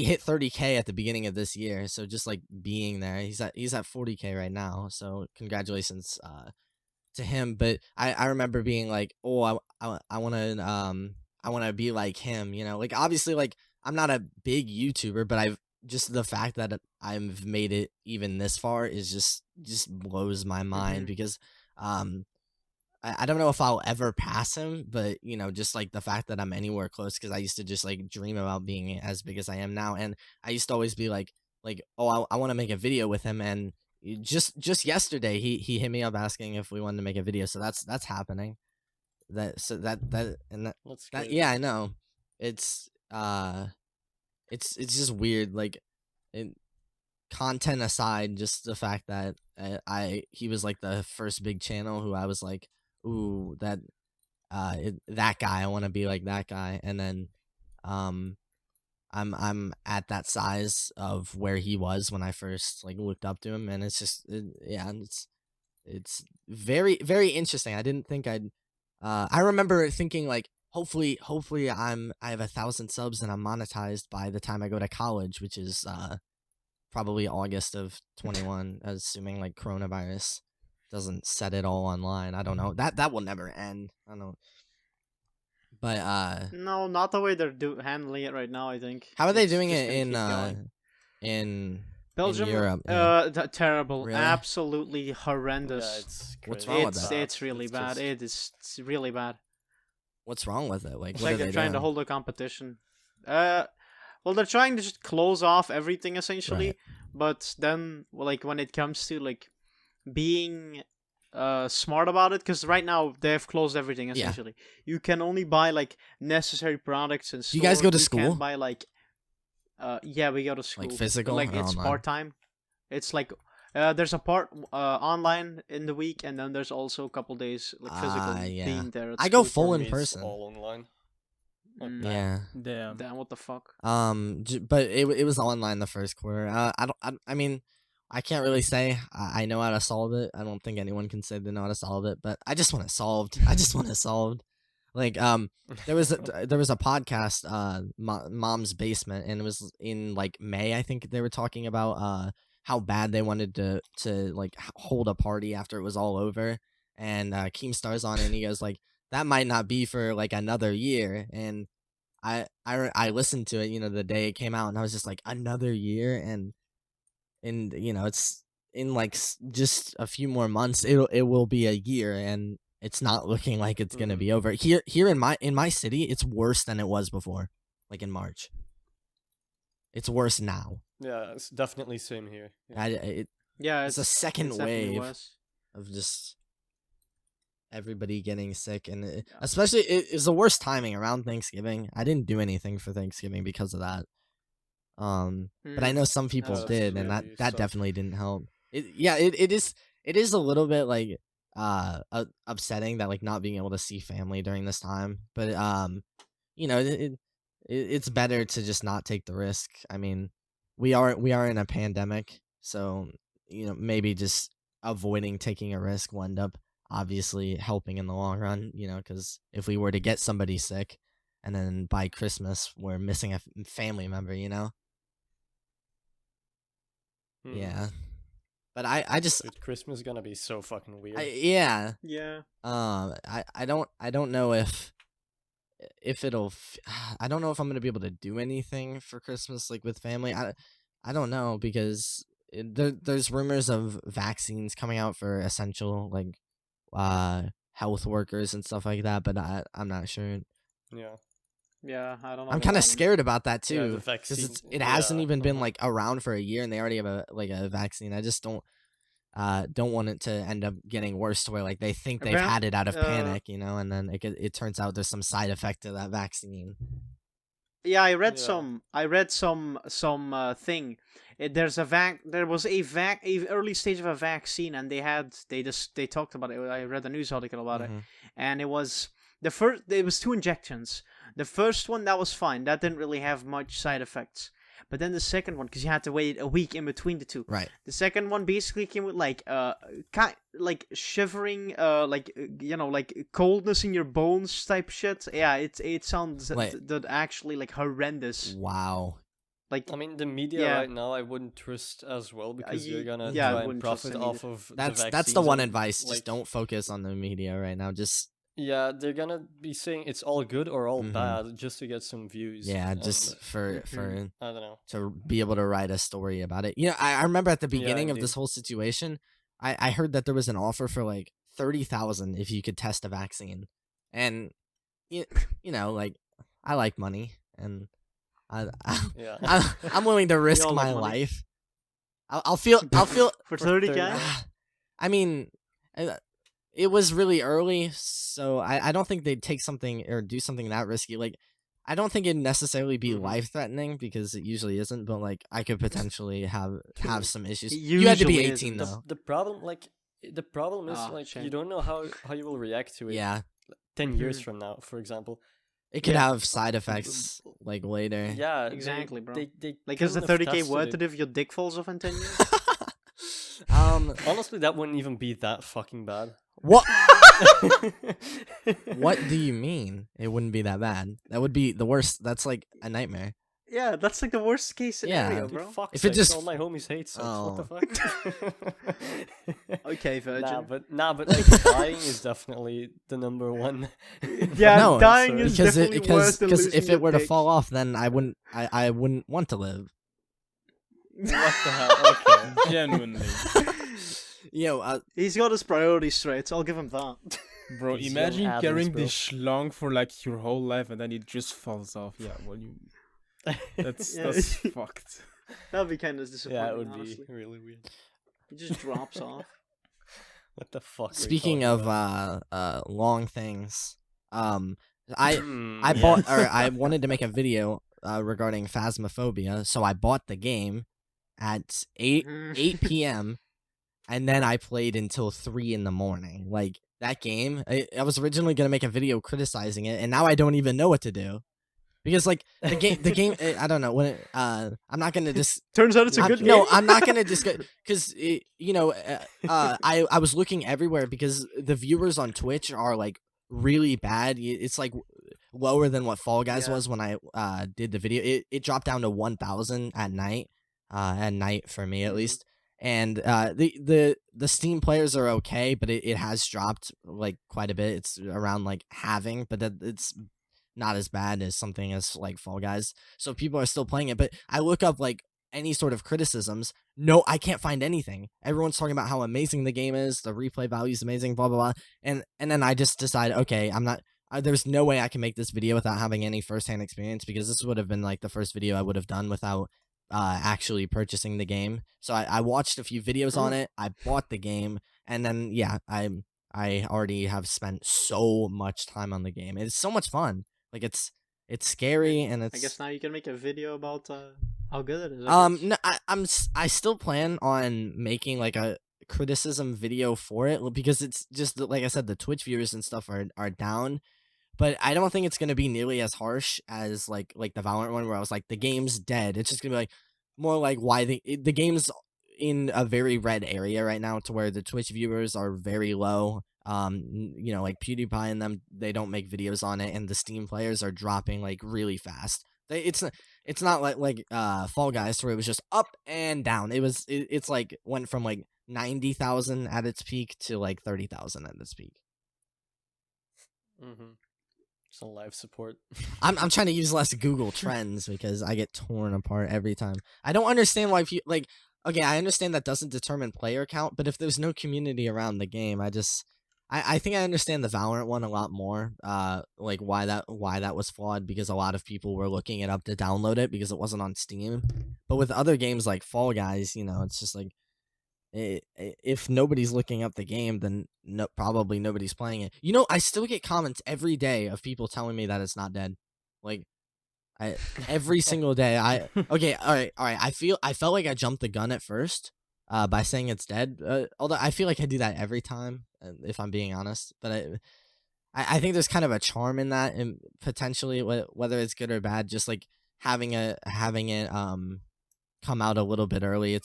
hit 30k at the beginning of this year, so just like being there, he's at 40k right now, so congratulations to him. But I remember being like, oh, I want to be like him, like obviously like I'm not a big YouTuber, but just the fact that I've made it even this far is just blows my mind. Because I don't know if I'll ever pass him, but just like the fact that I'm anywhere close, because I used to just like dream about being as big as I am now. And I used to always be like, oh, I want to make a video with him. And just yesterday he hit me up asking if we wanted to make a video. So that's happening. That's great. Yeah, I know. It's just weird. Like, content aside, just the fact that he was like the first big channel who I was like, ooh, that guy, I want to be like that guy. And then I'm at that size of where he was when I first like looked up to him. And it's just it's very, very interesting. I didn't think I remember thinking like, hopefully I have 1,000 subs and I'm monetized by the time I go to college, which is probably August of 21, assuming like coronavirus doesn't set it all online. I don't know. That will never end. I don't know. But no, not the way they're handling it right now, I think. How are they It's doing just it gonna keep going. in Belgium? in Europe? Terrible. Really? Absolutely Yeah, horrendous. it's What's crazy. wrong with that? It's really bad. It's really bad. What's wrong with it? Like, It's what like are they're they trying to doing? hold a competition. Well, they're trying to just close off everything essentially, Right. but then like when it comes to like being smart about it, because right now they have closed everything Yeah. essentially. You can only buy like necessary products and. Do you guys go to school? Can't buy like. Yeah, we go to school. physical Like or it's online? part time. It's like there's a part online in the week, and then there's also a couple days like physical Yeah. being there. At I go school. full For in me, it's person. all online. Like, Mm. Yeah. Damn. Damn, what the fuck? But it was online the first quarter. I mean, I can't really say I know how to solve it. I don't think anyone can say they know how to solve it, but I just want it solved. I just want it solved. Like there was a podcast, Mom's Basement, and it was in like May. I think they were talking about how bad they wanted to like hold a party after it was all over, and Keemstar's on it, and he goes like, that might not be for like another year, and I listened to it, you know, the day it came out, and I was just like, another year, and you know, it's in like just a few more months, it will be a year, and it's not looking like it's gonna be over. Here in my city, it's worse than it was before, like in March. It's worse now. Yeah, it's definitely same here. Yeah. Yeah, It's a second it's definitely wave worse. of just everybody getting sick, and Yeah. especially it's the worst timing around Thanksgiving. I didn't do anything for Thanksgiving because of that. But I know some people that's did, and really that sucks. definitely didn't help. It is a little bit like upsetting that like not being able to see family during this time, but you know, it's better to just not take the risk. I mean, we are in a pandemic, so you know, maybe just avoiding taking a risk will end up obviously helping in the long run, you know, because if we were to get somebody sick and then by Christmas we're missing a family member, you know. Mhm. Yeah, but I just Dude, Christmas is gonna be so fucking weird. yeah. Yeah. I don't know if it'll I don't know if I'm gonna be able to do anything for Christmas like with family. I don't know, because there's rumors of vaccines coming out for essential like health workers and stuff like that, but I'm not sure. Yeah. Yeah, I don't know. I'm about kind that of one. scared about that Yeah, the too, because vaccine. it hasn't Yeah, even been uh-huh. like around for a year, and they already have a vaccine. I just don't want it to end up getting worse to where like they think they've Apparent- had it out of panic, you know, and then it turns out there's some side effect to that vaccine. Yeah, I read Yeah. some thing. There was a early stage of a vaccine, and they talked about it. I read a news article about it, Mhm. and it was it was 2 injections. The first one, that was fine. That didn't really have much side effects. But then the second one, because you had to wait a week in between the two. Right. The second one basically came with like shivering, you know, like coldness in your bones type shit. Yeah, it sounds that actually like horrendous. Wow. Like I mean, the media Yeah. right now, I wouldn't trust as well, because they're gonna yeah, I try and wouldn't trust profit them off of That's the the one vaccines, advice. like, Just don't focus on the media right now. Just Yeah, they're gonna be saying it's all good or all Mhm. bad just to get some views. yeah, and, just for I don't know. to be able to write a story about it. You know, I remember at the Yeah, beginning of indeed. this whole situation, I heard that there was an offer for like 30,000 if you could test a vaccine, and you know, like I like money, and Yeah. I'm willing to risk all like my money. life. I'll feel for 30K. I mean, it was really early, so I don't think they'd take something or do something that risky. Like, I don't think it'd necessarily be Mhm. life threatening, because it usually isn't. But like, I could potentially have some issues. It You had to be usually 18 isn't. though. The problem is Ah, like shame. you don't know how you will react to it. Yeah, 10 years Mhm. from now, for example. it could Yeah. have side effects like later. Yeah, Exactly, bro. They Like, is the couldn't have 30K tested worth it. it if your dick falls off in 10 years? Honestly, that wouldn't even be that fucking bad. What? What do you mean? It wouldn't be that bad. That would be the worst. That's like a nightmare. Yeah, that's like the worst case Yeah. scenario, Dude, bro. fuck If it sex, just- all my homies hate sex. What the Oh. fuck? Okay, Virgin. but like dying is definitely the number one. Yeah, No, dying is because definitely worse than because losing if your it were to dick. fall off, then I wouldn't want to live. What the hell? Okay. Genuinely, Yo, He's got his priorities straight, so I'll give him that. bro. These young Imagine Adams, carrying bro. this schlong for like your whole life and then it just falls off. Yeah, well, you That's Yeah. fucked. That'd be kind of disappointing. Yeah, it would honestly. be really weird. It just drops off. What the fuck? are you Speaking talking of about? long things, I Mm, bought yes. or I wanted to make a video regarding Phasmophobia, so I bought the game at 8 p.m. and then I played until 3 in the morning. Like that game, I was originally gonna make a video criticizing it, and now I don't even know what to do because like the game, I don't know when I'm not gonna just. Turns out it's a good game. No, I'm not gonna discuss because I was looking everywhere because the viewers on Twitch are like really bad. It's like lower than what Fall Guys Yeah. was when I did the video. It dropped down to 1,000 at night for me at Mhm. least. And the Steam players are okay, but it has dropped like quite a bit. It's around like halving, but it's not as bad as something as like Fall Guys. So people are still playing it, but I look up like any sort of criticisms. No, I can't find anything. Everyone's talking about how amazing the game is, the replay value is amazing, blah blah blah. And then I just decide, okay, I'm not. There's no way I can make this video without having any firsthand experience because this would have been like the first video I would have done without actually purchasing the game. So I watched a few videos on it. I bought the game, and then yeah, I already have spent so much time on the game. It's so much fun. Like it's scary and it's. I guess now you can make a video about how good it is. I guess. No, I still plan on making like a criticism video for it because it's just like I said, the Twitch viewers and stuff are down. But I don't think it's gonna be nearly as harsh as like the Valorant one where I was like the game's dead. It's just gonna be like more like why the game's in a very red area right now to where the Twitch viewers are very low. Like PewDiePie and them, they don't make videos on it, and the Steam players are dropping like really fast. It's not like Fall Guys where it was just up and down. It's like went from like 90,000 at its peak to like 30,000 at its peak. Mm-hmm. Some live support. I'm trying to use less Google Trends because I get torn apart every time. I don't understand why people like. Okay, I understand that doesn't determine player count, but if there's no community around the game, I think I understand the Valorant one a lot more. Like why that was flawed because a lot of people were looking it up to download it because it wasn't on Steam. But with other games like Fall Guys, it's just like if nobody's looking up the game, then probably nobody's playing it. I still get comments every day of people telling me that it's not dead. Like every single day. Okay, all right. I felt like I jumped the gun at first by saying it's dead. Although I feel like I do that every time, if I'm being honest. But I think there's kind of a charm in that, and potentially whether it's good or bad, just like having it come out a little bit early.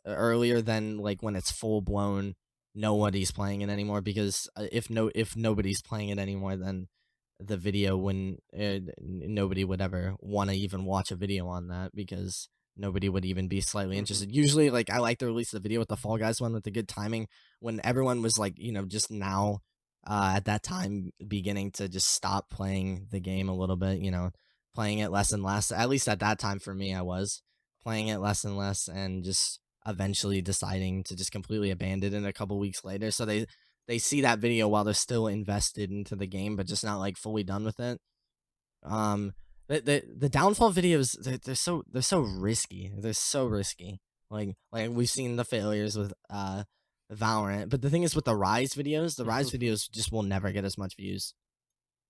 Earlier than like when it's full blown nobody's playing it anymore, because if nobody's playing it anymore, then the video when nobody would ever want to even watch a video on that because nobody would even be slightly interested. Usually like I like to release the video with the Fall Guys one with the good timing when everyone was like just now at that time beginning to just stop playing the game a little bit, playing it less and less. At least at that time for me, I was playing it less and less and just eventually deciding to just completely abandon it a couple weeks later. So they see that video while they're still invested into the game, but just not like fully done with it. The downfall videos, they're so risky. They're so risky. Like we've seen the failures with Valorant, but the thing is with the Rise videos, just will never get as much views.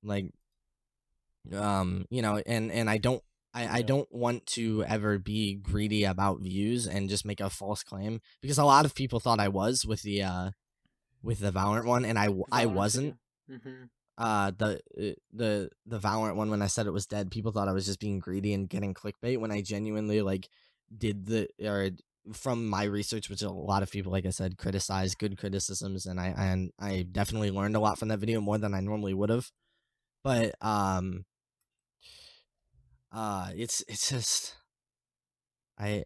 Like, and I don't want to ever be greedy about views and just make a false claim because a lot of people thought I was with the Valorant one, and I wasn't. The Valorant one, when I said it was dead, people thought I was just being greedy and getting clickbait when I genuinely like did from my research, which a lot of people, like I said, criticized, good criticisms, and I definitely learned a lot from that video, more than I normally would have. But it's just I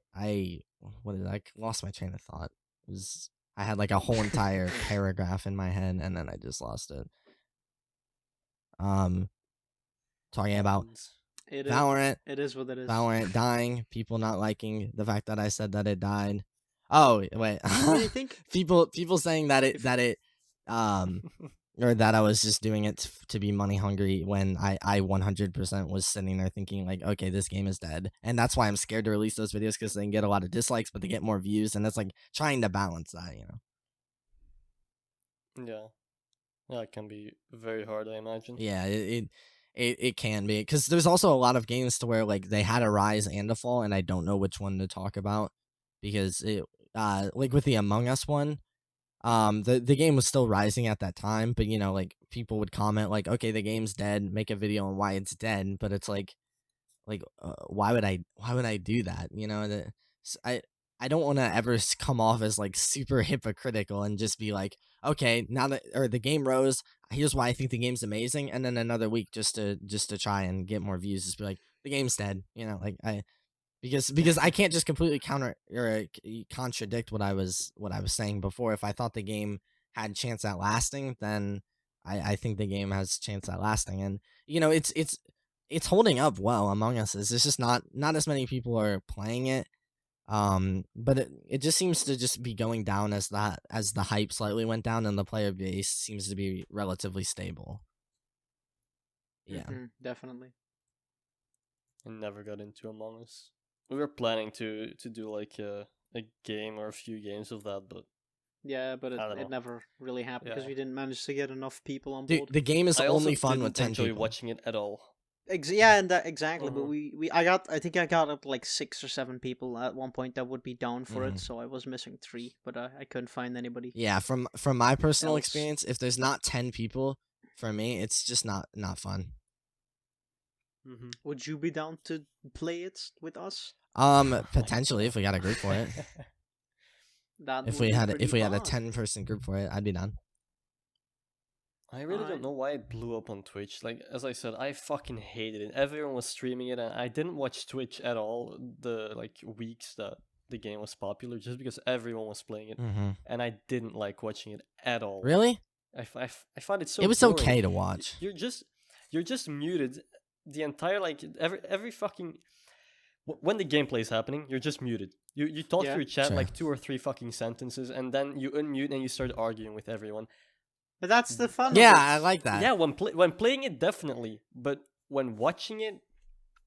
lost my train of thought. I had like a whole entire paragraph in my head and then I just lost it. Talking about Valorant. It is what it is. Valorant dying, people not liking the fact that I said that it died. Oh wait, I think people saying that it or that I was just doing it to be money hungry when I 100% was sitting there thinking like, okay, this game is dead. And that's why I'm scared to release those videos, because they can get a lot of dislikes, but they get more views. And it's like trying to balance that, you know? Yeah. Yeah, it can be very hard, I imagine. Yeah, it can be, because there's also a lot of games to where like they had a rise and a fall, and I don't know which one to talk about, because it like with the Among Us one, the game was still rising at that time, but you know, like people would comment like, okay, the game's dead, make a video on why it's dead, but it's like why would I do that, you know? I don't want to ever come off as like super hypocritical and just be like, okay, now that, or the game rose, here's why I think the game's amazing, and then another week just to try and get more views, just be like, the game's dead, you know? Like because I can't just completely counter or contradict what I was saying before. If I thought the game had chance at lasting, then I think the game has chance at lasting, and you know, it's holding up well. Among Us is, it's just not as many people are playing it. But it just seems to just be going down as the hype slightly went down, and the player base seems to be relatively stable. Yeah. Definitely. I never got into Among Us. We were planning to do like a game or a few games of that, but Yeah, but I don't it know. never really happened because Yeah. we didn't manage to get enough people on Dude, board. the game is I also only fun didn't with 10 enjoy people. watching it at all. Yeah, and that exactly. But Mhm. I think I got up like 6 or 7 people at one point that would be down for Mhm. it. So I was missing 3, but I couldn't find anybody. Yeah, from my personal else. experience, if there's not 10 people, for me, it's just not fun. Mm-hmm. Would you be down to play it with us? Potentially, if we got a group for it. That If would we be had pretty if we had a fun. 10-person group for it, I'd be down. I really don't know why it blew up on Twitch. Like, as I said, I fucking hated it. Everyone was streaming it, and I didn't watch Twitch at all the like weeks that the game was popular, just because everyone was playing it, Mm-hmm. and I didn't like watching it at all. Really? I find it so. It was boring. okay to watch. You're just muted the entire like every fucking. When the gameplay is happening, you're just muted. You talk to your chat Sure. like 2 or 3 fucking sentences, and then you unmute and you start arguing with everyone. But that's the fun. Yeah, of it. I like that. Yeah, when playing it, definitely, but when watching it,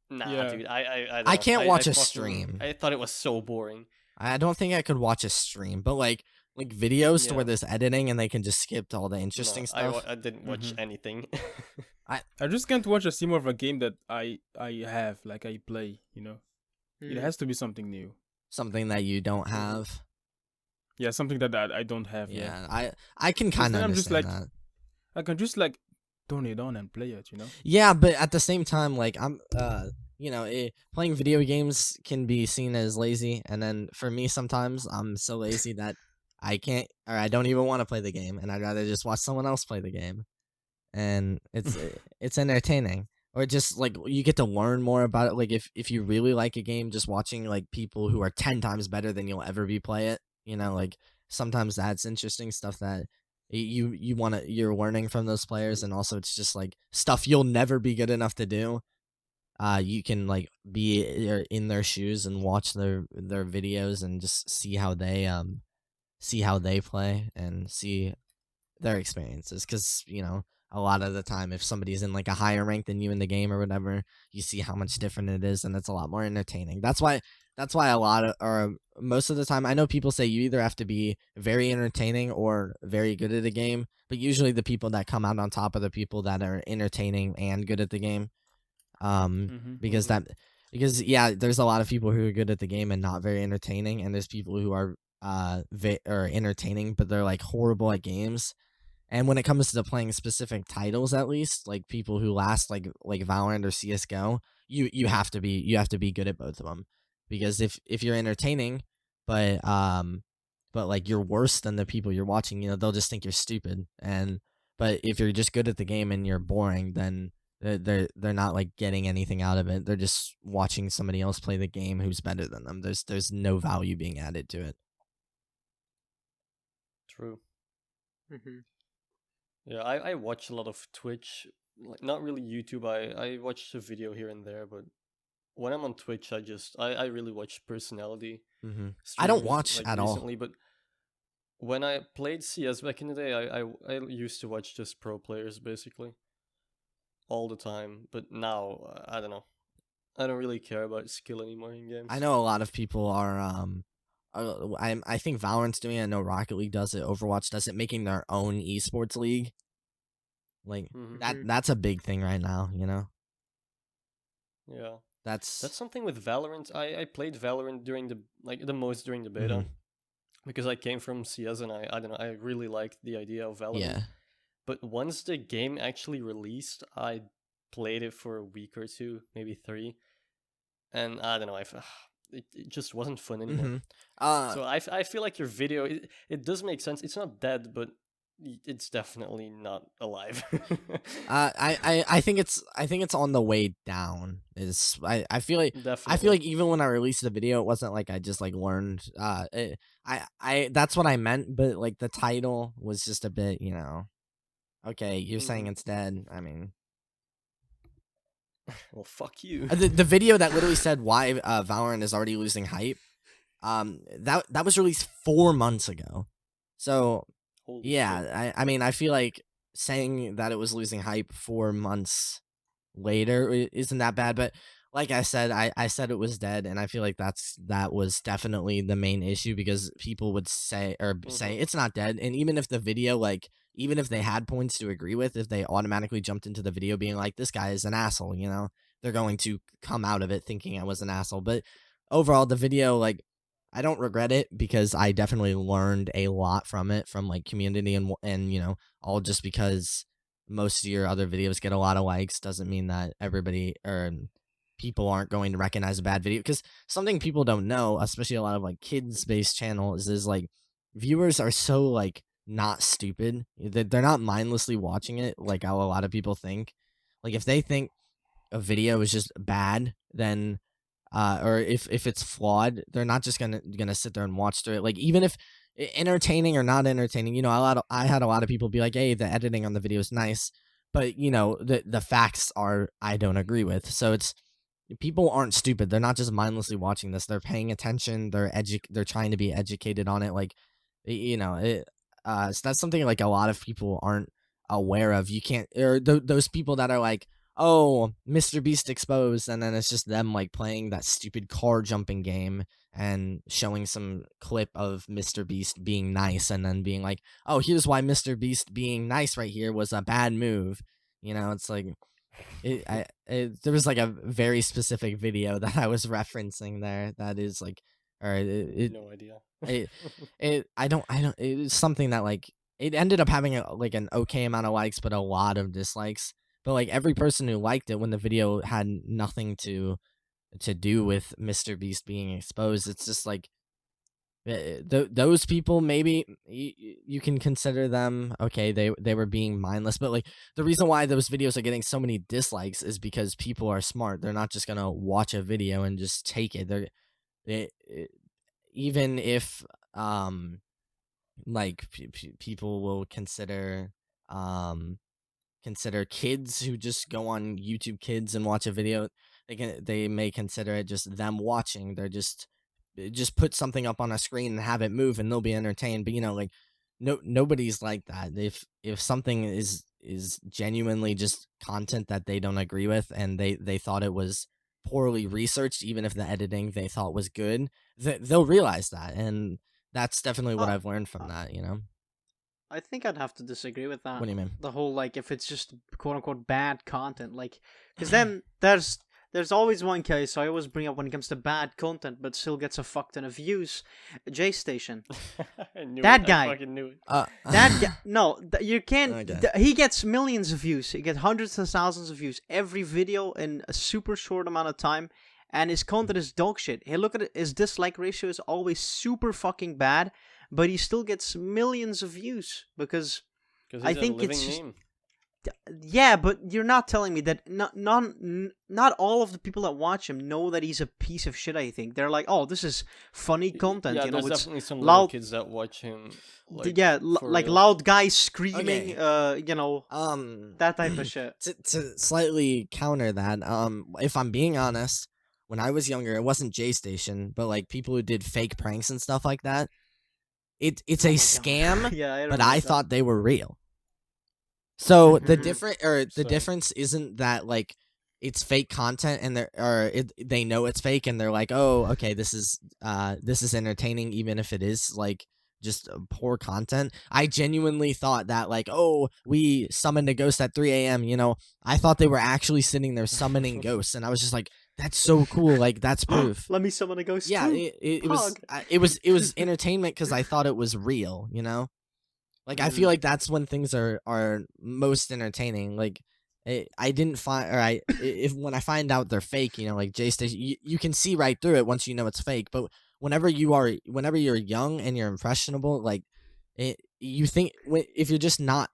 nah, Yeah. dude. I don't I know. can't watch a fucking- stream. I thought it was so boring. I don't think I could watch a stream, but like videos to Yeah. where there's editing and they can just skip to all the No, interesting stuff. I didn't watch anything. I just can't watch a stream of a game that I have, like I play, you know. It Mm. has to be something new. Something that you don't have. Yeah, something that I don't have yet. Yeah, I can kind of then I'm just understand like- that. I can just like turn it on and play it, you know. Yeah, but at the same time, like I'm, you know, playing video games can be seen as lazy, and then for me, sometimes I'm so lazy that I can't, or I don't even want to play the game, and I'd rather just watch someone else play the game, and it's entertaining, or just like you get to learn more about it. Like if you really like a game, just watching like people who are 10 times better than you'll ever be play it, you know, like sometimes that's interesting stuff that you're learning from those players, and also it's just like stuff you'll never be good enough to do. You can like be in their shoes and watch their videos and just see how they play and see their experiences, because you know, a lot of the time if somebody's in like a higher rank than you in the game or whatever, you see how much different it is, and it's a lot more entertaining. That's why a lot of, or most of the time, I know people say you either have to be very entertaining or very good at a game, but usually the people that come out on top are the people that are entertaining and good at the game. Because yeah, there's a lot of people who are good at the game and not very entertaining, and there's people who are or entertaining but they're like horrible at games. And when it comes to playing specific titles, at least like people who last like Valorant or CS:GO, you have to be good at both of them, because if you're entertaining but like you're worse than the people you're watching, you know, they'll just think you're stupid. But if you're just good at the game and you're boring, then they're not like getting anything out of it. They're just watching somebody else play the game who's better than them. There's no value being added to it. True. Mm-hmm. Yeah, I watch a lot of Twitch, like not really YouTube. I watch a video here and there, but when I'm on Twitch, I really watch personality. I don't streamers, watch like, at recently, but when I played CS back in the day, I used to watch just pro players basically all the time. But now I don't know. I don't really care about skill anymore in games. I know a lot of people are I think Valorant's doing it. I know Rocket League does it. Overwatch does it, making their own esports league. Like that's a big thing right now, you know. Yeah, That's something with Valorant. I played Valorant during the most during the beta because I came from CS and I don't know, I really liked the idea of Valorant. Yeah. But once the game actually released, I played it for a week or two, maybe 3, and I don't know, it just wasn't fun anymore. So I feel like your video, it does make sense. It's not dead, but it's definitely not alive. I think it's on the way down. I feel like Definitely. I feel like even when I released the video, it wasn't like I just like learned. I that's what I meant, but like the title was just a bit, you know. Okay, you're saying it's dead. I mean, well, fuck you. the video that literally said why Valorant is already losing hype. That was released 4 months ago. So Holy yeah, shit. I mean, I feel like saying that it was losing hype 4 months later isn't that bad, but like I said, I said it was dead, and I feel like that was definitely the main issue, because people would say say it's not dead, and even if the video, like, even if they had points to agree with, if they automatically jumped into the video being like, this guy is an asshole, you know, they're going to come out of it thinking I was an asshole. But overall, the video, like, I don't regret it, because I definitely learned a lot from it, from like community and you know, all just because most of your other videos get a lot of likes doesn't mean that everybody or people aren't going to recognize a bad video. Because something people don't know, especially a lot of like kids based channels, is like viewers are so like not stupid. They're not mindlessly watching it like how a lot of people think. Like if they think a video is just bad, then or if it's flawed, they're not just gonna sit there and watch through it. Like even if entertaining or not entertaining, you know, I had a lot of people be like, hey, the editing on the video is nice, but you know, the facts are I don't agree with. So it's, people aren't stupid. They're not just mindlessly watching this. They're paying attention. They're trying to be educated on it. Like, you know, so that's something like a lot of people aren't aware of. You can't, or those people that are like, oh, Mr. Beast exposed, and then it's just them like playing that stupid car jumping game and showing some clip of Mr. Beast being nice, and then being like, oh, here's why Mr. Beast being nice right here was a bad move. You know, it's like, there was like a very specific video that I was referencing there that is like, or No idea. I don't, it's something that like, it ended up having like an okay amount of likes, but a lot of dislikes. But like every person who liked it when the video had nothing to do with Mr. Beast being exposed, it's just like, those people, maybe you can consider them okay, they were being mindless, but like the reason why those videos are getting so many dislikes is because people are smart. They're not just gonna watch a video and just take it. Even if like people will consider kids who just go on YouTube Kids and watch a video, they may consider it just them watching. They're just put something up on a screen and have it move, and they'll be entertained. But you know, like nobody's like that. If something is genuinely just content that they don't agree with, and they thought it was poorly researched, even if the editing they thought was good, they'll realize that. And that's definitely what I've learned from that, you know. I think I'd have to disagree with that. What do you mean? The whole, like, if it's just quote unquote bad content, like, because then there's always one case I always bring up when it comes to bad content, but still gets a fuck ton of views. J Station. That guy. I fucking knew it. That guy. No, you can't. Okay. He gets millions of views. He gets hundreds of thousands of views every video in a super short amount of time, and his content is dog shit. Hey, look at it. His dislike ratio is always super fucking bad, but he still gets millions of views because I think it's just. Meme. Yeah, but you're not telling me that not all of the people that watch him know that he's a piece of shit. I think they're like, oh, this is funny content. Yeah, you know, there's it's definitely some loud little kids that watch him. Like, like real. loud guys screaming. Okay. You know, that type of shit. To slightly counter that, if I'm being honest, when I was younger, it wasn't J Station, but like people who did fake pranks and stuff like that. it's Oh a my God. scam, Yeah, I but remember I that. thought they were real. So the Mhm. difference isn't that like it's fake content and they know it's fake and they're like, oh, okay, this is entertaining even if it is like just poor content. I genuinely thought that like, oh, we summoned a ghost at 3 a.m. You know, I thought they were actually sitting there summoning ghosts, and I was just like, that's so cool. Like that's proof. Let me summon a ghost Yeah, too. it was entertainment because I thought it was real. You know. Like I feel like that's when things are most entertaining. Like I didn't find or if when I find out they're fake, you know, like J-Station, you can see right through it once you know it's fake. But whenever you're young and you're impressionable, like you think if you're just not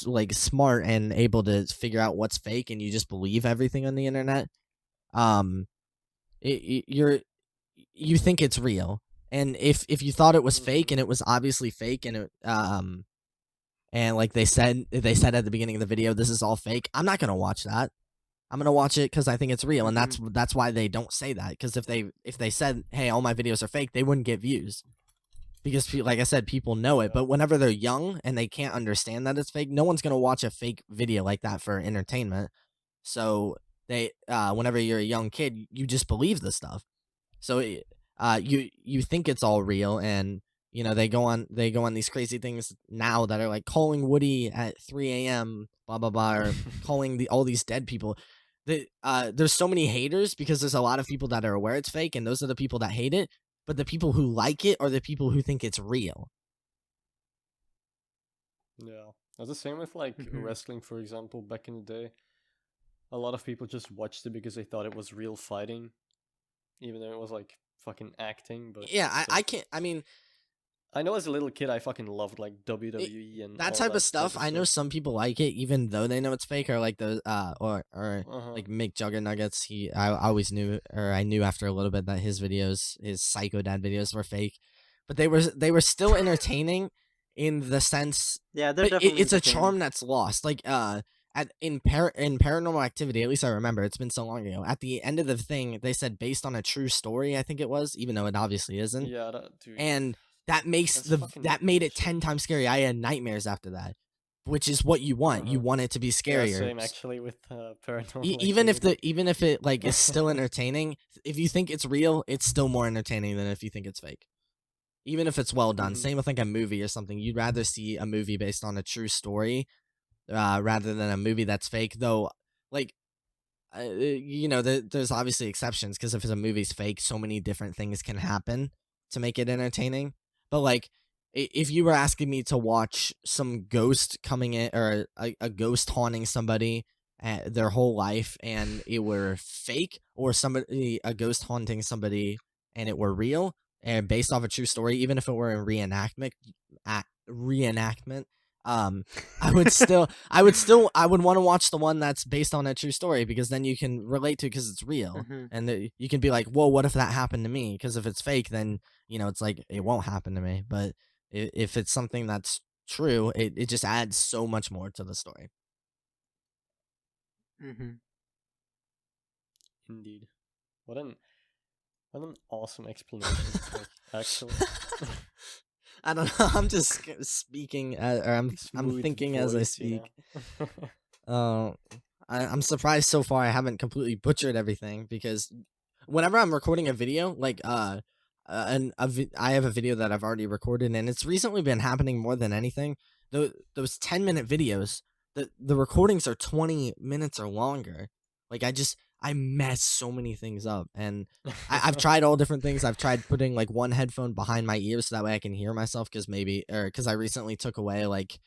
like smart and able to figure out what's fake and you just believe everything on the internet, um, you think it's real. And if you thought it was fake and it was obviously fake and it and like they said at the beginning of the video, this is all fake, I'm not gonna watch that. I'm gonna watch it because I think it's real, and that's why they don't say that. Because if they said, hey, all my videos are fake, they wouldn't get views. Because like I said, people know it. But whenever they're young and they can't understand that it's fake, no one's gonna watch a fake video like that for entertainment. So they whenever you're a young kid, you just believe the stuff. So you think it's all real, and you know they go on these crazy things now that are like calling Woody at 3 a.m. blah blah blah, or calling all these dead people. There's so many haters because there's a lot of people that are aware it's fake, and those are the people that hate it. But the people who like it are the people who think it's real. Yeah, it's the same with like wrestling, for example. Back in the day, a lot of people just watched it because they thought it was real fighting, even though it was like fucking acting. But yeah, I can't. I mean, I know as a little kid, I fucking loved like WWE and that all type of stuff. I know stuff. some people like it, even though they know it's fake, or like the or like Mick Juggernuggets. I always knew, or I knew after a little bit that his videos, his Psycho Dad videos, were fake, but they were still entertaining in the sense. Yeah, they're But definitely it's a entertaining. charm that's lost. Like in Paranormal Activity, at least I remember, it's been so long ago. At the end of the thing, they said based on a true story. I think it was, even though it obviously isn't. Yeah, dude. And that makes that made it 10 times scary. I had nightmares after that, which is what you want. You want it to be scarier. Yeah, same actually with Paranormal even Activity. even if it like is still entertaining, if you think it's real, it's still more entertaining than if you think it's fake. Even if it's well done. Same with like a movie or something. You'd rather see a movie based on a true story rather than a movie that's fake. Though, like, you know, there's obviously exceptions because if a movie's fake, so many different things can happen to make it entertaining. But like, if you were asking me to watch some ghost coming in or a ghost haunting somebody their whole life and it were fake, or a ghost haunting somebody and it were real and based off a true story, even if it were a reenactment, I would want to watch the one that's based on a true story, because then you can relate to it because it's real, and you can be like, whoa, what if that happened to me? Because if it's fake, then you know it's like it won't happen to me. But if it's something that's true, it just adds so much more to the story. Indeed. What an awesome explanation. Like, actually. I don't know. I'm just speaking, or I'm thinking voice, as I speak. You know? I'm surprised so far I haven't completely butchered everything, because whenever I'm recording a video, like I have a video that I've already recorded, and it's recently been happening more than anything. Those 10-minute videos, the recordings are 20 minutes or longer. Like I mess so many things up, and I've tried all different things. I've tried putting like one headphone behind my ears so that way I can hear myself, because I recently took away like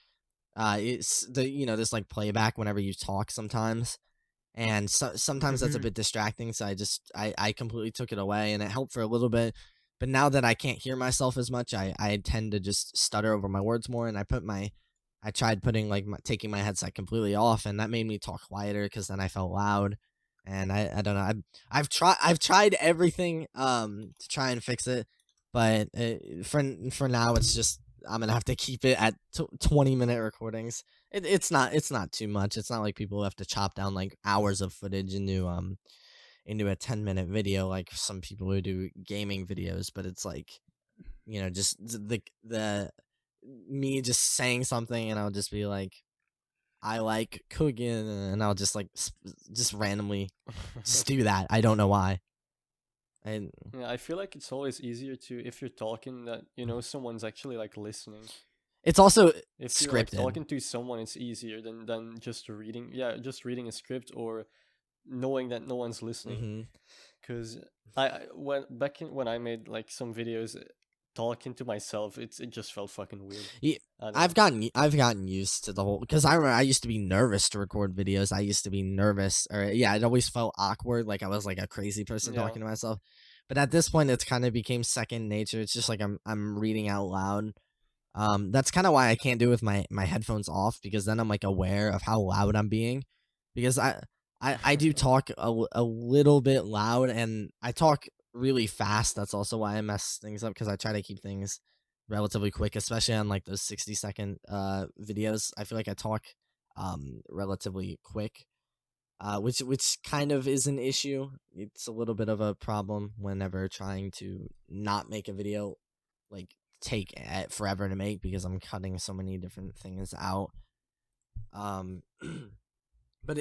it's this like playback whenever you talk sometimes, and sometimes that's a bit distracting. So I completely took it away, and it helped for a little bit. But now that I can't hear myself as much, I tend to just stutter over my words more, and I tried putting taking my headset completely off, and that made me talk quieter because then I felt loud. And I don't know. I've tried everything to try and fix it, but for now it's just I'm gonna have to keep it at 20-minute recordings. It's not too much. It's not like people have to chop down like hours of footage into a 10-minute video like some people who do gaming videos. But it's like just the me just saying something, and I'll just be like, I like cooking, and I'll just like just randomly just do that. I don't know why. And Yeah, I feel like it's always easier to, if you're talking, that someone's actually like listening. it's also If you're like scripted. talking to someone, it's easier than just reading. Yeah, just reading a script or knowing that no one's listening. hmm Because when I made like some videos, talking to myself, it just felt fucking weird. Yeah, I don't I've know. gotten used to the whole, because I remember I used to be nervous to record videos. I used to be nervous, or yeah, it always felt awkward, like I was like a crazy person Yeah. talking to myself. But at this point, it's kind of became second nature. It's just like I'm reading out loud. That's kind of why I can't do it with my headphones off, because then I'm like aware of how loud I'm being, because I do talk a little bit loud, and I talk really fast. That's also why I mess things up, because I try to keep things relatively quick, especially on like those 60-second videos. I feel like I talk relatively quick, which kind of is an issue. It's a little bit of a problem whenever trying to not make a video like take forever to make, because I'm cutting so many different things out. But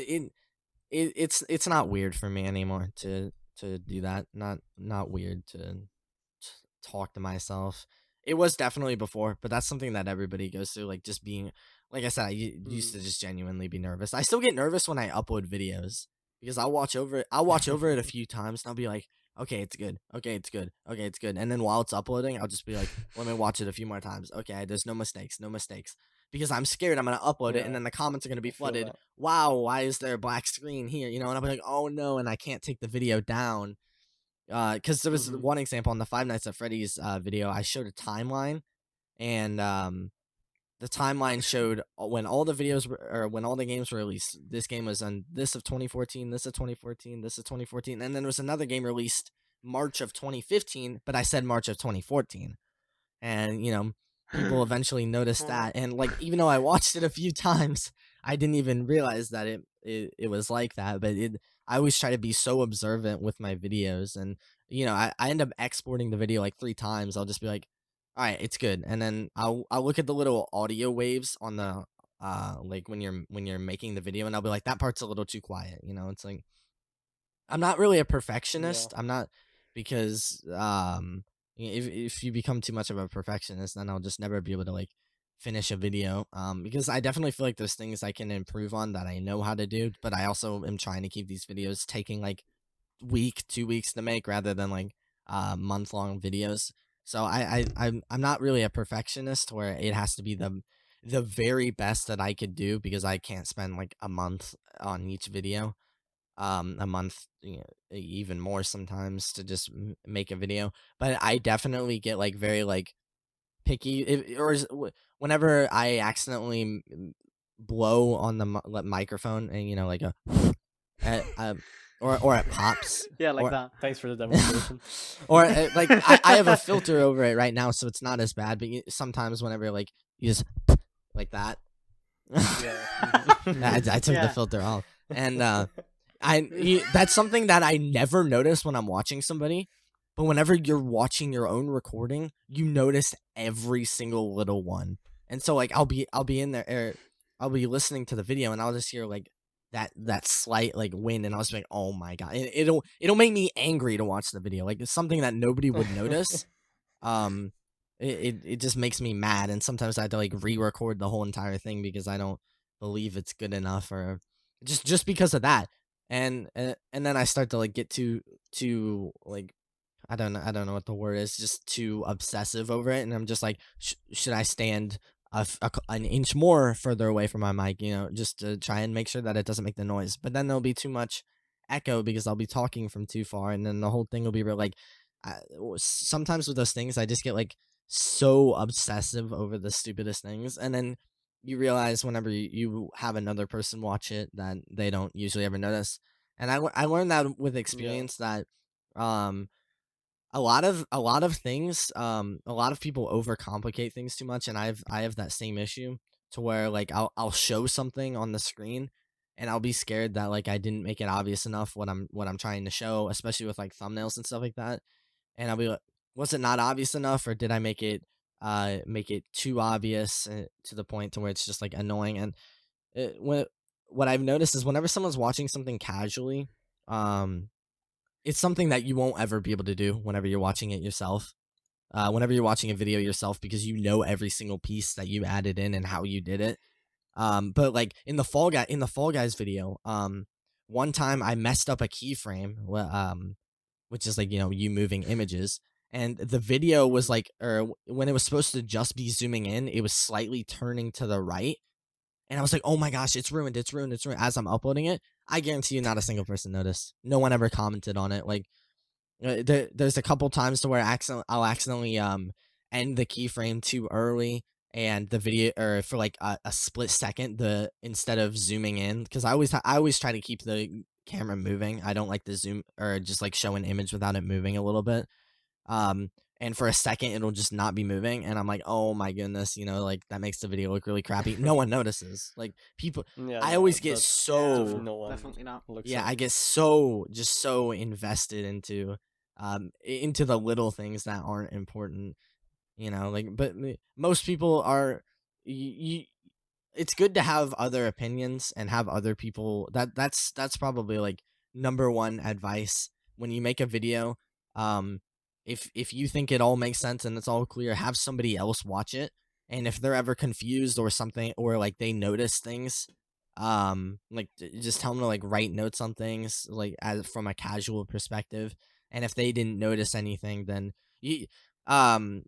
it's not weird for me anymore to do that. Not weird to talk to myself. It was definitely before, but that's something that everybody goes through. Like just being, like I said, I used to just genuinely be nervous. I still get nervous when I upload videos, because I'll watch over it. I'll watch over it a few times, and I'll be like, okay, it's good. Okay, it's good. Okay, it's good. And then while it's uploading, I'll just be like, let me watch it a few more times. Okay, there's no mistakes, no mistakes. Because I'm scared I'm gonna upload it, and Yeah, then the comments are gonna be I feel flooded. that. Wow, why is there a black screen here? And I'll be like, oh no, and I can't take the video down. Because there was Mhm. one example on the Five Nights at Freddy's video. I showed a timeline, and the timeline showed when all the videos were, or when all the games were released. This game was on this of 2014, this of 2014, this of 2014, and then there was another game released March of 2015, but I said March of 2014, and people eventually noticed that, and like even though I watched it a few times, I didn't even realize that it was like that. But I always try to be so observant with my videos, and I end up exporting the video like 3 times. I'll just be like, all right, it's good, and then I'll look at the little audio waves on the like when you're making the video, and I'll be like, that part's a little too quiet. It's like, I'm not really a Yeah. perfectionist. I'm not, because if you become too much of a perfectionist, then I'll just never be able to like finish a video. Because I definitely feel like there's things I can improve on that I know how to do, but I also am trying to keep these videos taking like 2 weeks to make, rather than like month-long videos. So I'm not really a perfectionist where it has to be the very best that I could do, because I can't spend like a month on each video, a month, even more sometimes, to just make a video. But I definitely get like very like picky, whenever I accidentally blow on the microphone, and like uh, or it pops, Yeah, like or that. Thanks for the demonstration. or like I have a filter over it right now, so it's not as bad. But sometimes whenever like you just like that, Yeah. I took the Yeah. filter off, and that's something that I never notice when I'm watching somebody, but whenever you're watching your own recording, you notice every single little one. And so like I'll be in there, I'll be listening to the video, and I'll just hear like that slight like wind, and I'll just be like, oh my god, it'll make me angry to watch the video. Like it's something that nobody would notice. Um, it just makes me mad, and sometimes I have to like re-record the whole entire thing, because I don't believe it's good enough, or just because of that. And then I start to like get too like, I don't know what the word is, just too obsessive over it, and I'm just like, should I stand an inch more further away from my mic, just to try and make sure that it doesn't make the noise. But then there'll be too much echo, because I'll be talking from too far, and then the whole thing will be real like, I, sometimes with those things I just get like so obsessive over the stupidest things, and then you realize whenever you have another person watch it that they don't usually ever notice. And I learned that with Yeah. experience, that um a lot of things, a lot of people overcomplicate things too much, and I have that same issue, to where like I'll show something on the screen, and I'll be scared that like I didn't make it obvious enough what I'm trying to show, especially with like thumbnails and stuff like that. And I'll be like, was it not obvious enough, or did I make it too obvious to the point to where it's just like annoying? And what I've noticed is whenever someone's watching something casually, um, it's something that you won't ever be able to do whenever you're watching it yourself. Whenever you're watching a video yourself, because you know every single piece that you added in and how you did it. But like in the Fall Guys video, one time I messed up a keyframe, which is like, you moving images, and the video was like, when it was supposed to just be zooming in, it was slightly turning to the right, and I was like, oh my gosh, it's ruined, it's ruined, it's ruined. As I'm uploading it, I guarantee you, not a single person noticed. No one ever commented on it. Like, there's a couple times to where I'll accidentally end the keyframe too early, and the video, or for like a split second, instead of zooming in, because I always try to keep the camera moving. I don't like to zoom or just like show an image without it moving a little bit. Um, and for a second it'll just not be moving, and I'm like, oh my goodness, like that makes the video look really crappy. No one notices. Like, people, Yeah, I no, always get that's so no one Definitely not. looks yeah, at. I get so invested into the little things that aren't important, like, but most people are, you it's good to have other opinions and have other people. That's probably like number one advice when you make a video. um if you think it all makes sense and it's all clear, have somebody else watch it, and if they're ever confused or something, or like they notice things, like, just tell them to like write notes on things, like, as from a casual perspective. And if they didn't notice anything, then you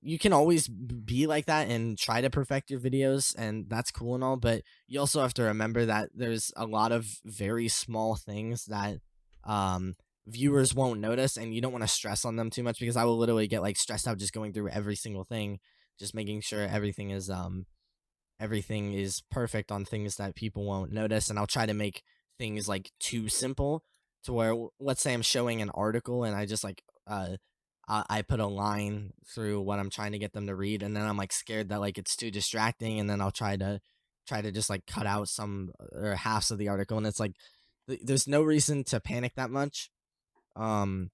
you can always be like that and try to perfect your videos, and that's cool and all, but you also have to remember that there's a lot of very small things that viewers won't notice, and you don't want to stress on them too much, because I will literally get like stressed out just going through every single thing, just making sure everything is perfect on things that people won't notice. And I'll try to make things like too simple, to where, let's say I'm showing an article and I just like I put a line through what I'm trying to get them to read, and then I'm like scared that like it's too distracting, and then I'll try to just like cut out some or halves of the article, and it's like, there's no reason to panic that much. um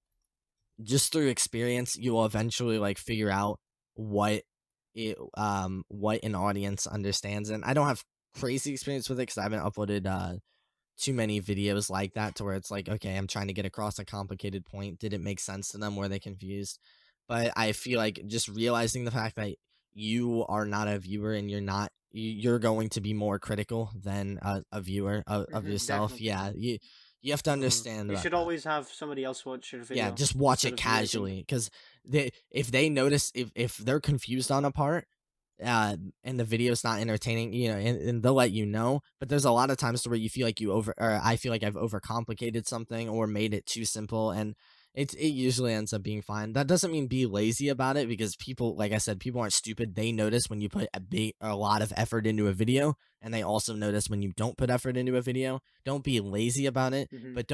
just through experience, you will eventually like figure out what an audience understands. And I don't have crazy experience with it, because I haven't uploaded too many videos like that, to where it's like, okay, I'm trying to get across a complicated point, did it make sense to them, were they confused? But I feel like just realizing the fact that you are not a viewer, and you're going to be more critical than a viewer of yourself. Definitely. Yeah, you have to understand You about should that. always have somebody else watch your video. Yeah, just watch instead it of you, I think. casually, because if they notice, if they're confused on a part, and the video's not entertaining, and they'll let you know. But there's a lot of times to where you feel like I feel like I've overcomplicated something or made it too simple, and it usually ends up being fine. That doesn't mean be lazy about it, because people, like I said, people aren't stupid. They notice when you put a lot of effort into a video, and they also notice when you don't put effort into a video. Don't be lazy about it, Mhm. but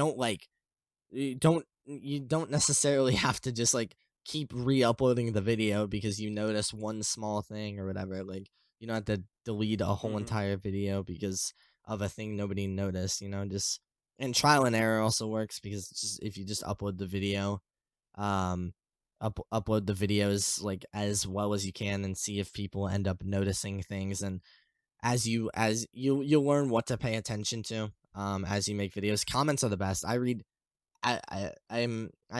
you don't necessarily have to just like keep re-uploading the video because you notice one small thing or whatever. Like, you don't have to delete a whole Mhm. entire video because of a thing nobody noticed. Just, and trial and error also works, because it's just, if you just upload the video, um upload the videos like as well as you can, and see if people end up noticing things. And you'll learn what to pay attention to as you make videos. Comments are the best. I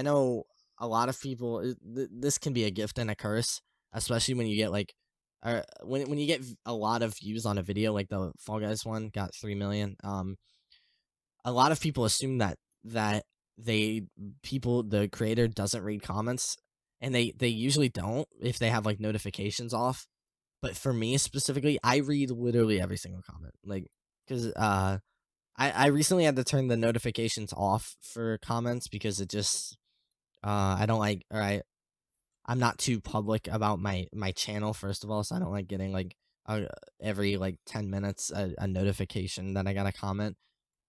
know a lot of people. This can be a gift and a curse, especially when you get like, when you get a lot of views on a video, like the Fall Guys one got 3 million. A lot of people assume that the creator doesn't read comments, and they usually don't if they have like notifications off. But for me specifically, I read literally every single comment, like, because I recently had to turn the notifications off for comments, because it just I don't like, or I'm not too public about my channel, first of all, so I don't like getting like every like 10 minutes a notification that I got a comment.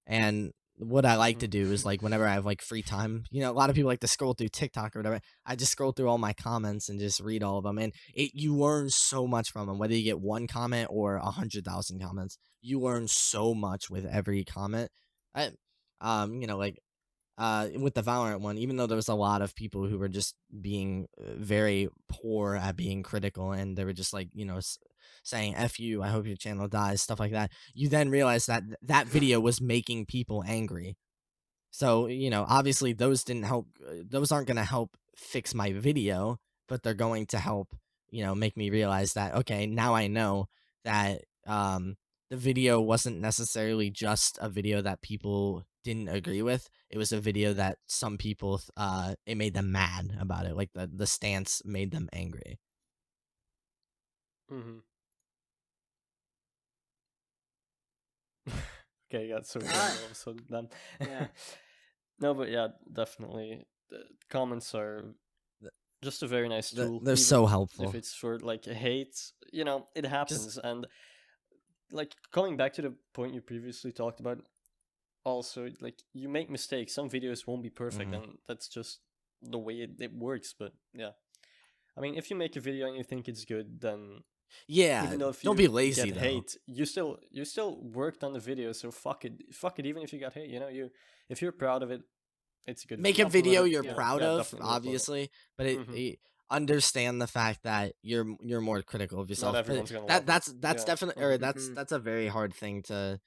And what I like to do is, like, whenever I have like free time, a lot of people like to scroll through TikTok or whatever. I just scroll through all my comments and just read all of them, and you learn so much from them. Whether you get one comment or 100,000 comments, you learn so much with every comment. I, like, with the Valorant one, even though there was a lot of people who were just being very poor at being critical, and they were just like, saying "F you, I hope your channel dies," stuff like that. You then realize that that video was making people angry. So, obviously those didn't help. Those aren't going to help fix my video, but they're going to help, make me realize that, okay, now I know that the video wasn't necessarily just a video that people didn't agree with. It was a video that some people, it made them mad about it. Like the stance made them angry. Mm-hmm. Okay, got so Alright. all of a sudden then. Yeah. No, but yeah, definitely. The comments are just a very nice tool. They're even so helpful. If it's for like hate, it happens. And like coming back to the point you previously talked about, also like you make mistakes. Some videos won't be perfect, and that's just the way it works. But yeah, I mean, if you make a video and you think it's good, then Yeah, even though if don't you be lazy get though. hate, you still worked on the video, so fuck it. Even if you got hate, if you're proud of it, it's a good. Make a upload video it, you're proud of, definitely upload it. obviously, but Mhm. understand the fact that you're more critical of yourself. Not But everyone's gonna love that's it. that's Yeah. definitely, or Mhm. that's a very hard thing to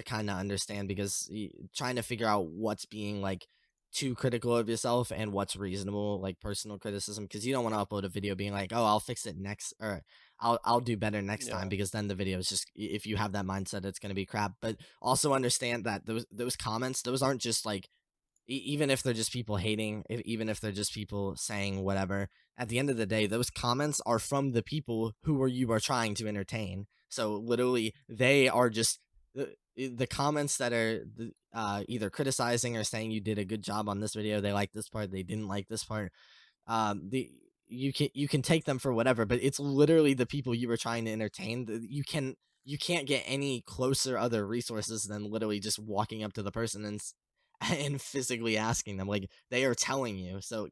kind of understand, because trying to figure out what's being like too critical of yourself and what's reasonable, like personal criticism, because you don't want to upload a video being like, oh, I'll fix it next, or I'll do better next time, Yeah. because then the video is just, if you have that mindset, it's going to be crap. But also understand that those comments, those aren't just like, even if they're just people hating, even if they're just people saying whatever, at the end of the day, those comments are from the people who you are trying to entertain. So literally, they are just the comments that are either criticizing or saying you did a good job on this video. They like this part, they didn't like this part. The you can take them for whatever, but it's literally the people you were trying to entertain. You can't get any closer other resources than literally just walking up to the person and physically asking them. Like, they are telling you. So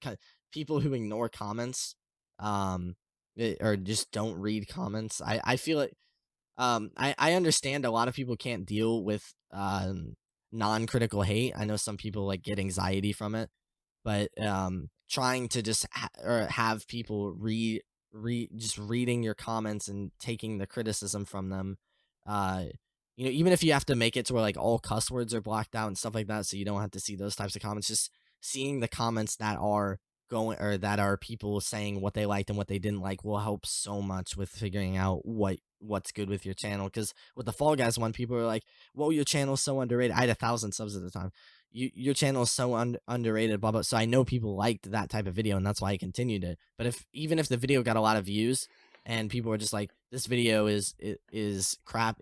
people who ignore comments, or just don't read comments, I feel it. I understand a lot of people can't deal with non-critical hate. I know some people like get anxiety from it, but trying to just or have people just reading your comments and taking the criticism from them, uh even if you have to make it to where like all cuss words are blocked out and stuff like that, so you don't have to see those types of comments, just seeing the comments that are going, or that are people saying what they liked and what they didn't like, will help so much with figuring out what's good with your channel. Because with the Fall Guys one, people are like, whoa, your channel's so underrated. I had 1,000 subs at the time. Your channel is so underrated, blah blah. So I know people liked that type of video, and that's why I continued it. But even if the video got a lot of views and people were just like, this video is crap,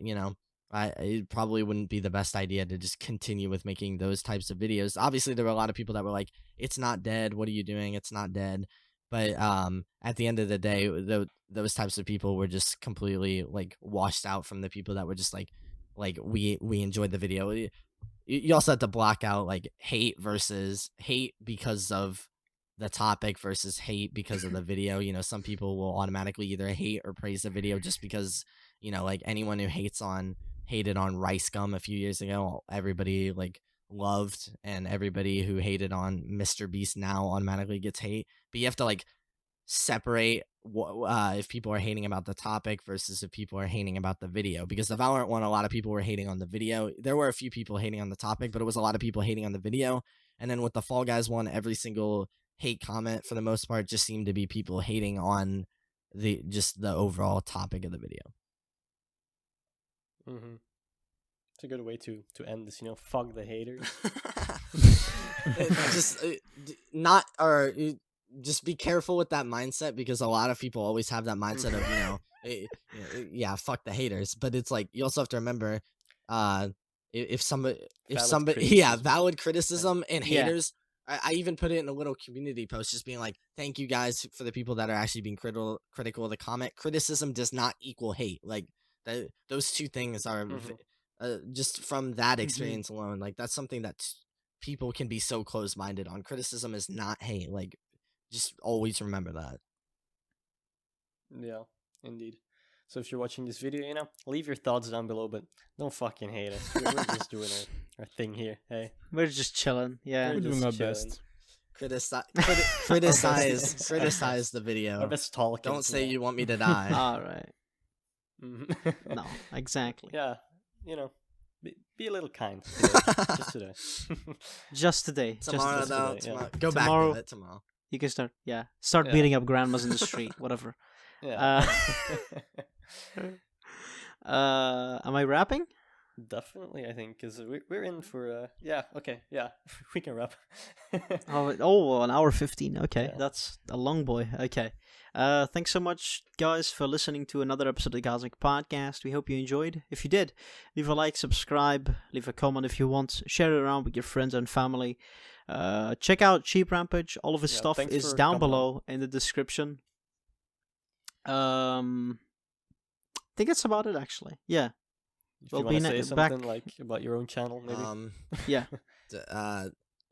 it probably wouldn't be the best idea to just continue with making those types of videos. Obviously, there were a lot of people that were like, it's not dead, what are you doing, it's not dead. But at the end of the day, those types of people were just completely like washed out from the people that were just like we enjoyed the video. You also have to block out like hate because of the topic versus hate because of the video. Some people will automatically either hate or praise the video just because, like anyone who hated on Rice Gum a few years ago, everybody like loved, and everybody who hated on Mr. Beast now automatically gets hate. But you have to like separate if people are hating about the topic versus if people are hating about the video, because the Valorant one, a lot of people were hating on the video. There were a few people hating on the topic, but it was a lot of people hating on the video. And then with the Fall Guys one, every single hate comment for the most part just seemed to be people hating on the overall topic of the video. Mm-hmm. It's a good way to end this. Fuck the haters. just not or just be careful with that mindset, because a lot of people always have that mindset of yeah, fuck the haters. But it's like, you also have to remember, if somebody Criticism. valid criticism and Yeah. haters. I even put it in a little community post, just being like, thank you guys for the people that are actually being critical of the comment. Criticism does not equal hate. Like those two things are just from that experience alone. Like, that's something that people can be so close-minded on. Criticism is not hate. Like, just always remember that. Yeah, indeed. So if you're watching this video, leave your thoughts down below, but don't fucking hate us. We're just doing our thing here. Hey, We're just chilling. Yeah. We're just doing our chilling. best. Criticize the Our video. best talking. Don't say you want me to die. All right. Mhm. No, exactly. Yeah, be a little kind today, just today. Just today. Tomorrow, just though. today, yeah. Tomorrow. Go Tomorrow. back to it tomorrow. You can start. Yeah. Start Yeah. beating up grandmas in the street. Whatever. Yeah. Am I rapping? Definitely, I think, because we're in for yeah. Okay, yeah, we can wrap. Oh, an hour 15. Okay, Yeah. that's a long boy. Okay. Thanks so much, guys, for listening to another episode of the Cosmik Podcast. We hope you enjoyed. If you did, leave a like, subscribe, leave a comment if you want, share it around with your friends and family. Check out Sheeprampage. All of his Yeah, stuff thanks is for down coming on. below in the description. I think that's about it, actually. Yeah. If We'll you want be to say back- something like about your own channel, maybe. Yeah.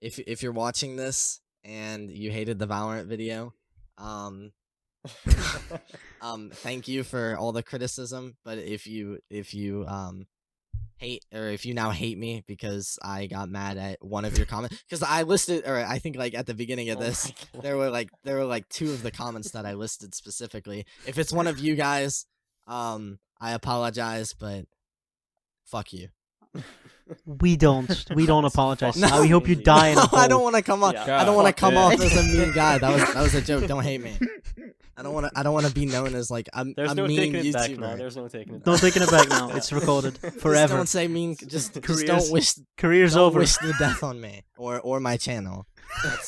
If you're watching this and you hated the Valorant video, thank you for all the criticism. But if you hate, or if you now hate me because I got mad at one of your comments, because I listed, or I think like at the beginning of Oh this, my God. there were like 2 of the comments that I listed specifically. If it's one of you guys, I apologize, but fuck you. We don't apologize. No. We hope you die in a hole. I don't want to come off. Yeah. I don't want to Fuck come it. off as a mean guy. That was a joke. Don't hate me. I don't want to be known as like a There's no mean taking it back YouTuber. now. There's no taking it back. Don't taking it back now. Yeah. It's recorded Just forever. don't say mean. Just Careers- don't wish. Career's Don't over. wish the death on me or my channel.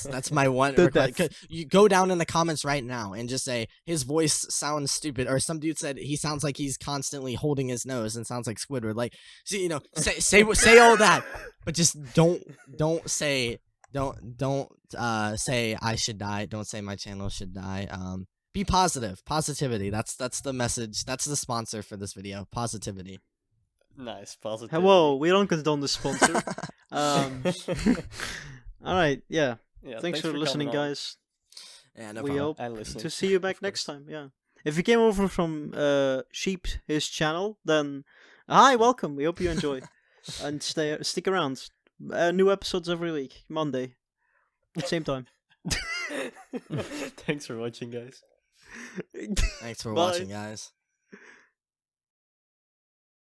That's my one The request. death. You go down in the comments right now and just say his voice sounds stupid, or some dude said he sounds like he's constantly holding his nose and sounds like Squidward. Like, see, say all that, but just don't say say I should die. Don't say my channel should die. Be positive. Positivity. That's the message. That's the sponsor for this video. Positivity. Nice, positive. Whoa, we don't condone the sponsor. All right, yeah. Yeah, Thanks for listening, coming on guys. Yeah, no We problem. hope and listening. to see you back of next course. time. Yeah. If you came over from Sheep, his channel, then hi, welcome. We hope you enjoy and stick around. New episodes every week, Monday, same time. Thanks for watching, guys. Thanks for Bye. watching, guys.